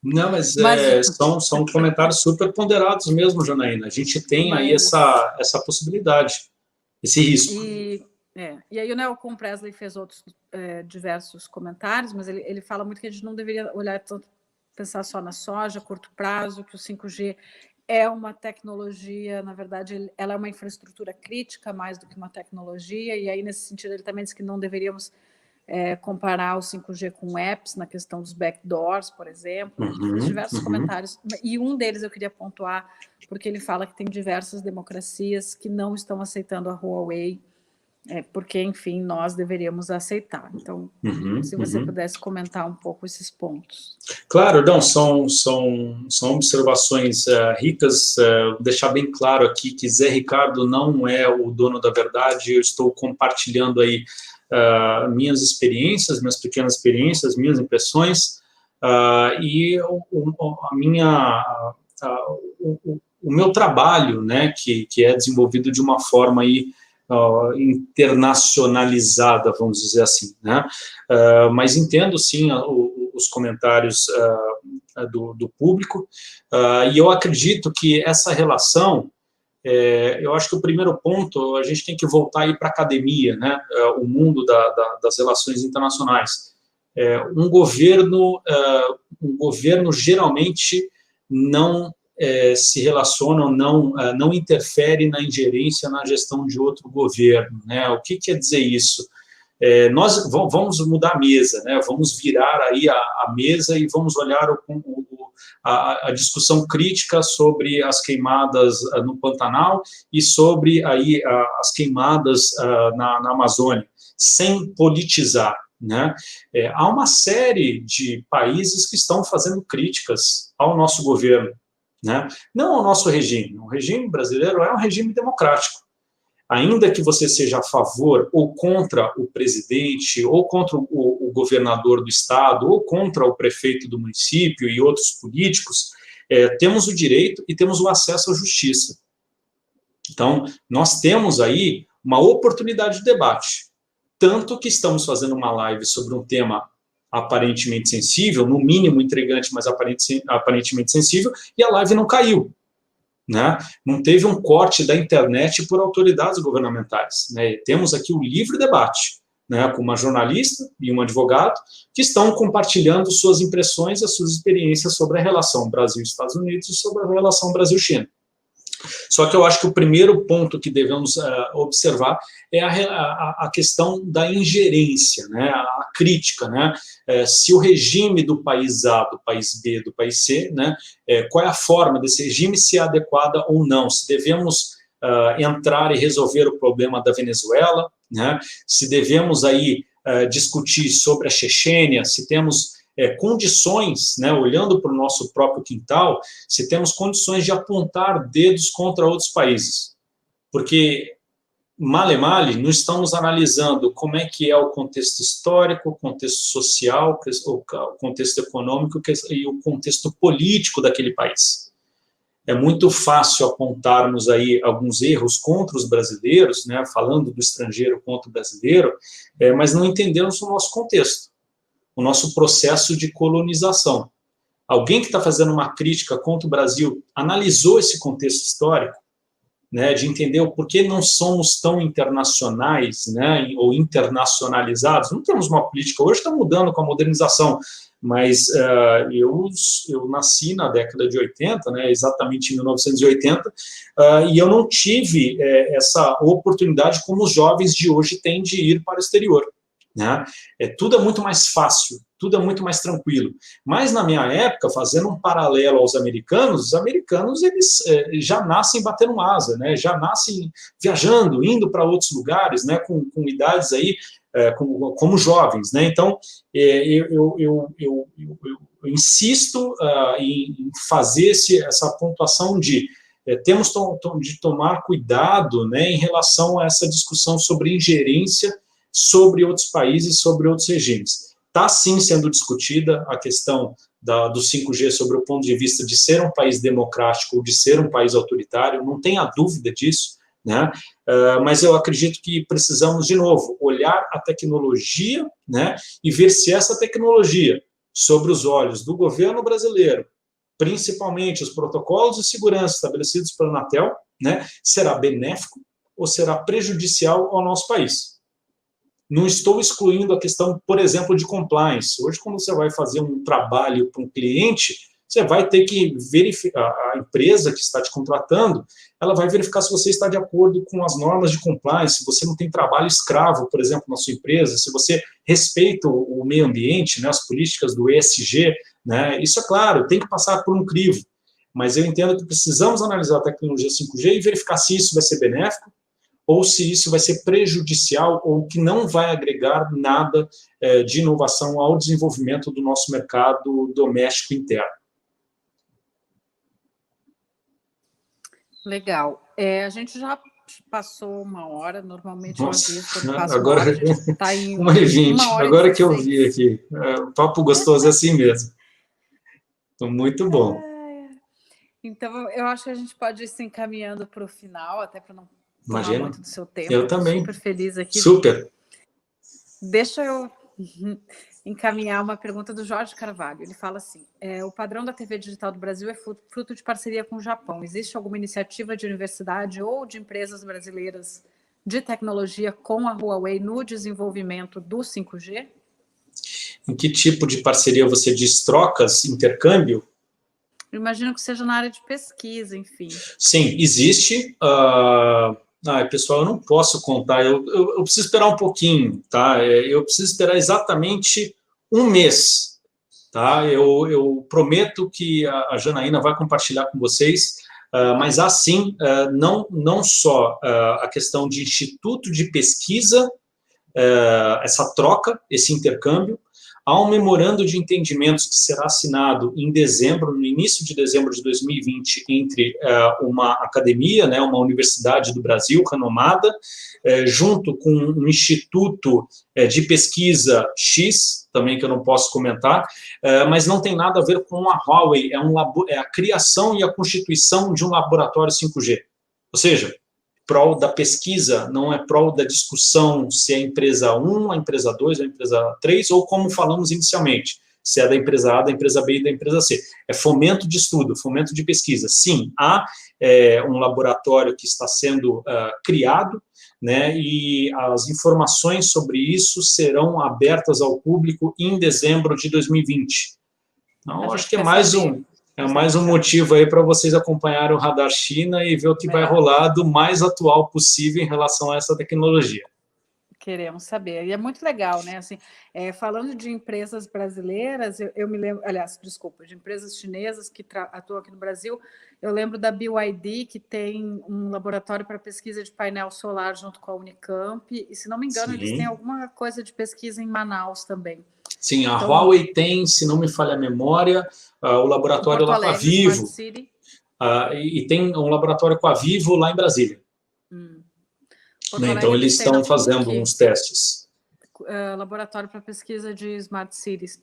Não, mas são comentários super ponderados mesmo, Janaína. A gente tem aí essa possibilidade, esse risco. E aí o Nelcon Presley fez outros diversos comentários, mas ele fala muito que a gente não deveria olhar tanto, pensar só na soja, curto prazo, que o 5G é uma tecnologia, na verdade, ela é uma infraestrutura crítica mais do que uma tecnologia, e aí, nesse sentido, ele também diz que não deveríamos comparar o 5G com apps na questão dos backdoors, por exemplo. Ele fez diversos comentários, e um deles eu queria pontuar, porque ele fala que tem diversas democracias que não estão aceitando a Huawei, porque, enfim, nós deveríamos aceitar. Então, se você pudesse comentar um pouco esses pontos. Claro, não, são observações ricas. Deixar bem claro aqui que Zé Ricardo não é o dono da verdade, eu estou compartilhando aí minhas experiências, minhas pequenas experiências, minhas impressões, e o meu trabalho, né, que é desenvolvido de uma forma aí, internacionalizada, vamos dizer assim, né? Mas entendo sim os comentários do público, e eu acredito que essa relação, eu acho que o primeiro ponto, a gente tem que voltar aí para a academia, né? O mundo das relações internacionais. Um governo geralmente não se relaciona, não interfere na ingerência na gestão de outro governo, né? O que quer dizer isso? Nós vamos mudar a mesa, né? Vamos virar aí a mesa e vamos olhar a discussão crítica sobre as queimadas no Pantanal e sobre aí as queimadas na Amazônia, sem politizar, né? Há uma série de países que estão fazendo críticas ao nosso governo, né? Não ao nosso regime. O regime brasileiro é um regime democrático. Ainda que você seja a favor ou contra o presidente, ou contra o governador do estado, ou contra o prefeito do município e outros políticos, temos o direito e temos o acesso à justiça. Então, nós temos aí uma oportunidade de debate. Tanto que estamos fazendo uma live sobre um tema aparentemente sensível, no mínimo intrigante, mas aparentemente sensível, e a live não caiu, né? Não teve um corte da internet por autoridades governamentais, né? Temos aqui o livre debate, né, com uma jornalista e um advogado que estão compartilhando suas impressões e as suas experiências sobre a relação Brasil-Estados Unidos e sobre a relação Brasil-China. Só que eu acho que o primeiro ponto que devemos observar é a questão da ingerência, né, a crítica, né, se o regime do país A, do país B, do país C, né, qual é a forma desse regime, se é adequada ou não, se devemos entrar e resolver o problema da Venezuela, né, se devemos aí discutir sobre a Chechênia, se temos condições, né, olhando para o nosso próprio quintal, se temos condições de apontar dedos contra outros países. Porque, male, não estamos analisando como é que é o contexto histórico, o contexto social, o contexto econômico e o contexto político daquele país. É muito fácil apontarmos aí alguns erros contra os brasileiros, né, falando do estrangeiro contra o brasileiro, mas não entendemos o nosso contexto, o nosso processo de colonização. Alguém que está fazendo uma crítica contra o Brasil analisou esse contexto histórico, né, de entender o porquê não somos tão internacionais, né, ou internacionalizados. Não temos uma política, hoje está mudando com a modernização, mas eu nasci na década de 80, né, exatamente em 1980, e eu não tive essa oportunidade como os jovens de hoje têm de ir para o exterior. Né? Tudo é muito mais fácil, tudo é muito mais tranquilo. Mas na minha época, fazendo um paralelo aos americanos, os americanos eles já nascem batendo asa, né? Já nascem viajando, indo para outros lugares, né? Com idades aí como jovens, né? Então eu insisto em fazer essa pontuação de temos de tomar cuidado, né, em relação a essa discussão sobre ingerência sobre outros países, sobre outros regimes. Está, sim, sendo discutida a questão do 5G sobre o ponto de vista de ser um país democrático ou de ser um país autoritário, não tenha dúvida disso, né? Mas eu acredito que precisamos, de novo, olhar a tecnologia, né, e ver se essa tecnologia, sobre os olhos do governo brasileiro, principalmente os protocolos de segurança estabelecidos pela Anatel, né, será benéfico ou será prejudicial ao nosso país. Não estou excluindo a questão, por exemplo, de compliance. Hoje, quando você vai fazer um trabalho para um cliente, você vai ter que verificar, a empresa que está te contratando, ela vai verificar se você está de acordo com as normas de compliance, se você não tem trabalho escravo, por exemplo, na sua empresa, se você respeita o meio ambiente, né, as políticas do ESG, né, isso é claro, tem que passar por um crivo. Mas eu entendo que precisamos analisar a tecnologia 5G e verificar se isso vai ser benéfico, ou se isso vai ser prejudicial ou que não vai agregar nada de inovação ao desenvolvimento do nosso mercado doméstico interno. Legal. A gente já passou 1 hora, normalmente uma vez quando passa agora, 1 hora, a gente está em 1h20, 1h16. agora que eu vi aqui. O papo gostoso é assim mesmo. Muito bom. Então, eu acho que a gente pode ir se encaminhando para o final, até para não tomar Imagina. muito do seu tempo. Eu também. Super feliz aqui. Super. Deixa eu encaminhar uma pergunta do Jorge Carvalho. Ele fala assim, o padrão da TV digital do Brasil é fruto de parceria com o Japão. Existe alguma iniciativa de universidade ou de empresas brasileiras de tecnologia com a Huawei no desenvolvimento do 5G? Em que tipo de parceria você diz? Trocas, intercâmbio? Eu imagino que seja na área de pesquisa, enfim. Sim, existe. Pessoal, eu não posso contar, eu preciso esperar um pouquinho, tá? Eu preciso esperar exatamente 1 mês, tá? Eu prometo que a Janaína vai compartilhar com vocês, mas assim, não só a questão de instituto de pesquisa, essa troca, esse intercâmbio. Há um memorando de entendimentos que será assinado em dezembro, no início de dezembro de 2020, entre uma academia, né, uma universidade do Brasil renomada, junto com um instituto de pesquisa X, também que eu não posso comentar, mas não tem nada a ver com a Huawei, é a criação e a constituição de um laboratório 5G. Ou seja, prol da pesquisa, não é prol da discussão se é a empresa 1, a empresa 2, a empresa 3, ou como falamos inicialmente, se é da empresa A, da empresa B e da empresa C. É fomento de estudo, fomento de pesquisa. Sim, há um laboratório que está sendo criado, né, e as informações sobre isso serão abertas ao público em dezembro de 2020. Então, acho que é mais É mais um motivo aí para vocês acompanharem o Radar China e ver o que vai rolar do mais atual possível em relação a essa tecnologia. Queremos saber. E é muito legal, né? Assim, falando de empresas brasileiras, eu me lembro, aliás, desculpa, de empresas chinesas que atuam aqui no Brasil, eu lembro da BYD, que tem um laboratório para pesquisa de painel solar junto com a Unicamp, e se não me engano, eles têm alguma coisa de pesquisa em Manaus também. Sim, a Huawei tem, se não me falha a memória, o laboratório lá com a Vivo. E tem um laboratório com a Vivo lá em Brasília. Então, eles estão fazendo uns testes. Laboratório para pesquisa de Smart Cities.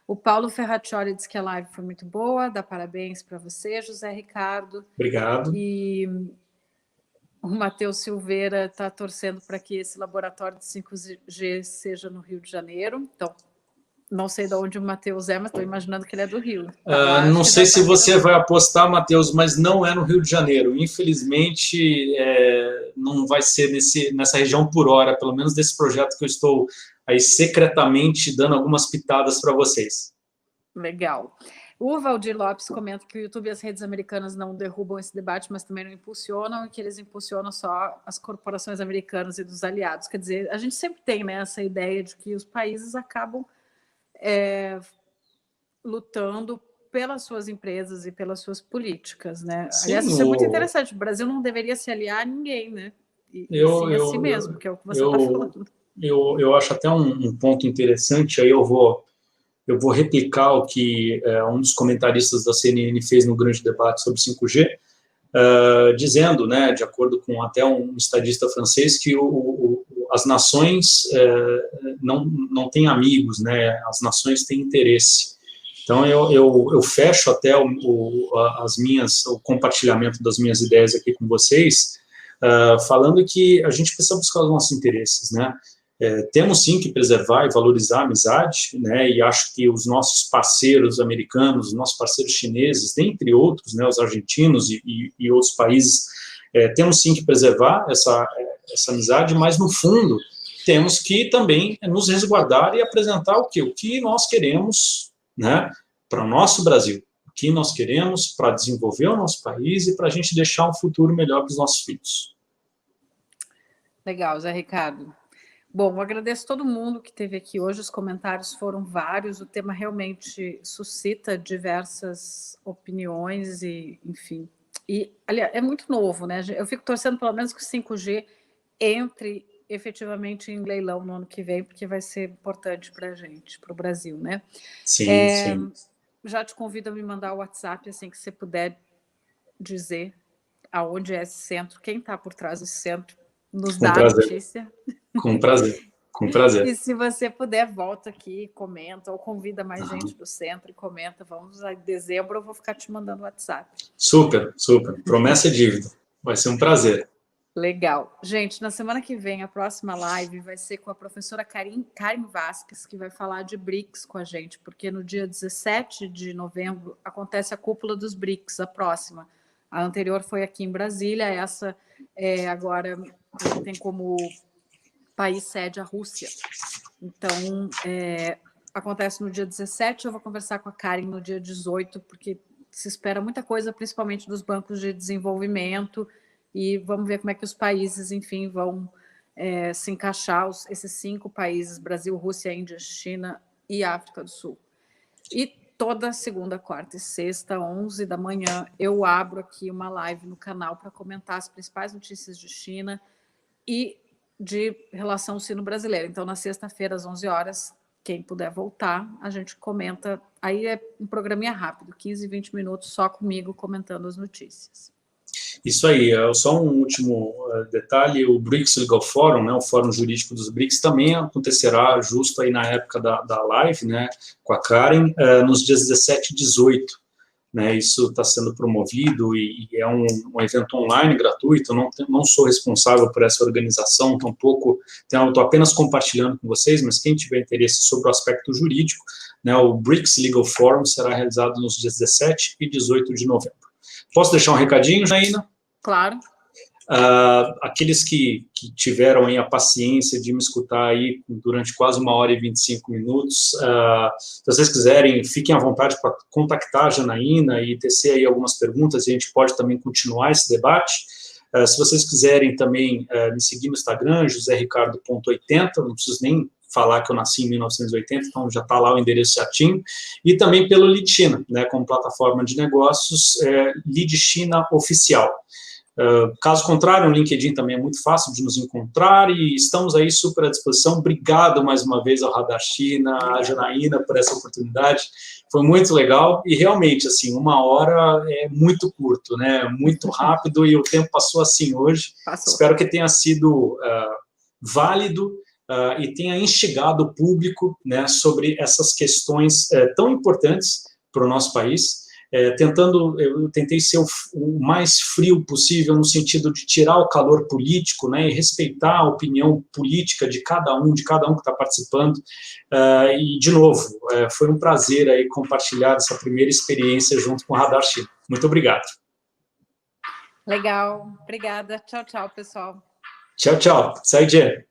O Paulo Ferraccioli disse que a live foi muito boa, dá parabéns para você, José Ricardo. Obrigado. E o Matheus Silveira está torcendo para que esse laboratório de 5G seja no Rio de Janeiro. Então, não sei de onde o Matheus mas estou imaginando que ele é do Rio. Não sei se você vai apostar, Matheus, mas não é no Rio de Janeiro. Infelizmente, não vai ser nessa região por hora, pelo menos desse projeto que eu estou aí secretamente dando algumas pitadas para vocês. Legal. O Valdir Lopes comenta que o YouTube e as redes americanas não derrubam esse debate, mas também não impulsionam, e que eles impulsionam só as corporações americanas e dos aliados. Quer dizer, a gente sempre tem, né, essa ideia de que os países acabam lutando pelas suas empresas e pelas suas políticas, né? Sim, aliás, isso é muito interessante. O Brasil não deveria se aliar a ninguém, né? Sim a si mesmo, que é o que você está falando. Eu acho até um ponto interessante, aí eu vou replicar o que um dos comentaristas da CNN fez no grande debate sobre 5G, dizendo, né, de acordo com até um estadista francês, que as nações não têm amigos, né, as nações têm interesse. Então, eu fecho até o compartilhamento das minhas ideias aqui com vocês, falando que a gente precisa buscar os nossos interesses, né? Temos sim que preservar e valorizar a amizade, né? E acho que os nossos parceiros americanos, os nossos parceiros chineses, dentre outros, né, os argentinos e outros países, temos sim que preservar essa amizade, mas no fundo temos que também nos resguardar e apresentar o que nós queremos, né, para o nosso Brasil, o que nós queremos para desenvolver o nosso país e para a gente deixar um futuro melhor para os nossos filhos. Legal, Zé Ricardo. Bom, eu agradeço todo mundo que esteve aqui hoje, os comentários foram vários, o tema realmente suscita diversas opiniões e, enfim, e, aliás, é muito novo, né? Eu fico torcendo pelo menos que o 5G entre efetivamente em leilão no ano que vem, porque vai ser importante para a gente, para o Brasil, né? Sim, sim. Já te convido a me mandar o WhatsApp, assim que você puder dizer aonde é esse centro, quem está por trás desse centro, nos dá a notícia. Com prazer, com prazer. E se você puder, volta aqui, comenta, ou convida mais gente para o centro e comenta. Vamos em dezembro, eu vou ficar te mandando WhatsApp. Super, super. Promessa é dívida. Vai ser um prazer. Legal. Gente, na semana que vem, a próxima live vai ser com a professora Karen Vasques, que vai falar de BRICS com a gente, porque no dia 17 de novembro acontece a cúpula dos BRICS, a próxima. A anterior foi aqui em Brasília, essa agora tem como país sede a Rússia. Então, acontece no dia 17, eu vou conversar com a Karen no dia 18, porque se espera muita coisa, principalmente dos bancos de desenvolvimento, e vamos ver como é que os países, enfim, vão se encaixar, esses 5 países, Brasil, Rússia, Índia, China e África do Sul. E toda segunda, quarta e sexta, 11 da manhã, eu abro aqui uma live no canal para comentar as principais notícias de China e de relação sino-brasileira. Então, na sexta-feira, às 11 horas, quem puder voltar, a gente comenta. Aí é um programinha rápido, 15, 20 minutos, só comigo comentando as notícias. Isso aí, só um último detalhe, o BRICS Legal Forum, né, o Fórum Jurídico dos BRICS, também acontecerá justo aí na época da live, né, com a Karen, nos dias 17 e 18, né, isso está sendo promovido e é um evento online, gratuito, não sou responsável por essa organização, tampouco, estou apenas compartilhando com vocês, mas quem tiver interesse sobre o aspecto jurídico, né, o BRICS Legal Forum será realizado nos dias 17 e 18 de novembro. Posso deixar um recadinho, Janaína? Claro. Aqueles que tiveram aí a paciência de me escutar aí durante quase 1h25, se vocês quiserem, fiquem à vontade para contactar a Janaína e tecer aí algumas perguntas, e a gente pode também continuar esse debate. Se vocês quiserem também me seguir no Instagram, josericardo.80, não preciso nem falar que eu nasci em 1980, então já está lá o endereço certinho, e também pelo Lead-China, né, como plataforma de negócios, Lead-China Oficial. Caso contrário, o LinkedIn também é muito fácil de nos encontrar e estamos aí super à disposição. Obrigado mais uma vez ao Radar China, à Janaína por essa oportunidade. Foi muito legal e realmente, assim, 1 hora é muito curto, né? Muito rápido e o tempo passou assim hoje. Passou. Espero que tenha sido válido e tenha instigado o público, né, sobre essas questões tão importantes para o nosso país. Eu tentei ser o mais frio possível no sentido de tirar o calor político, né, e respeitar a opinião política de cada um que está participando, e, de novo, foi um prazer aí compartilhar essa primeira experiência junto com o Radar China. Muito obrigado. Legal, obrigada. Tchau, tchau, pessoal. Tchau, tchau. 再见.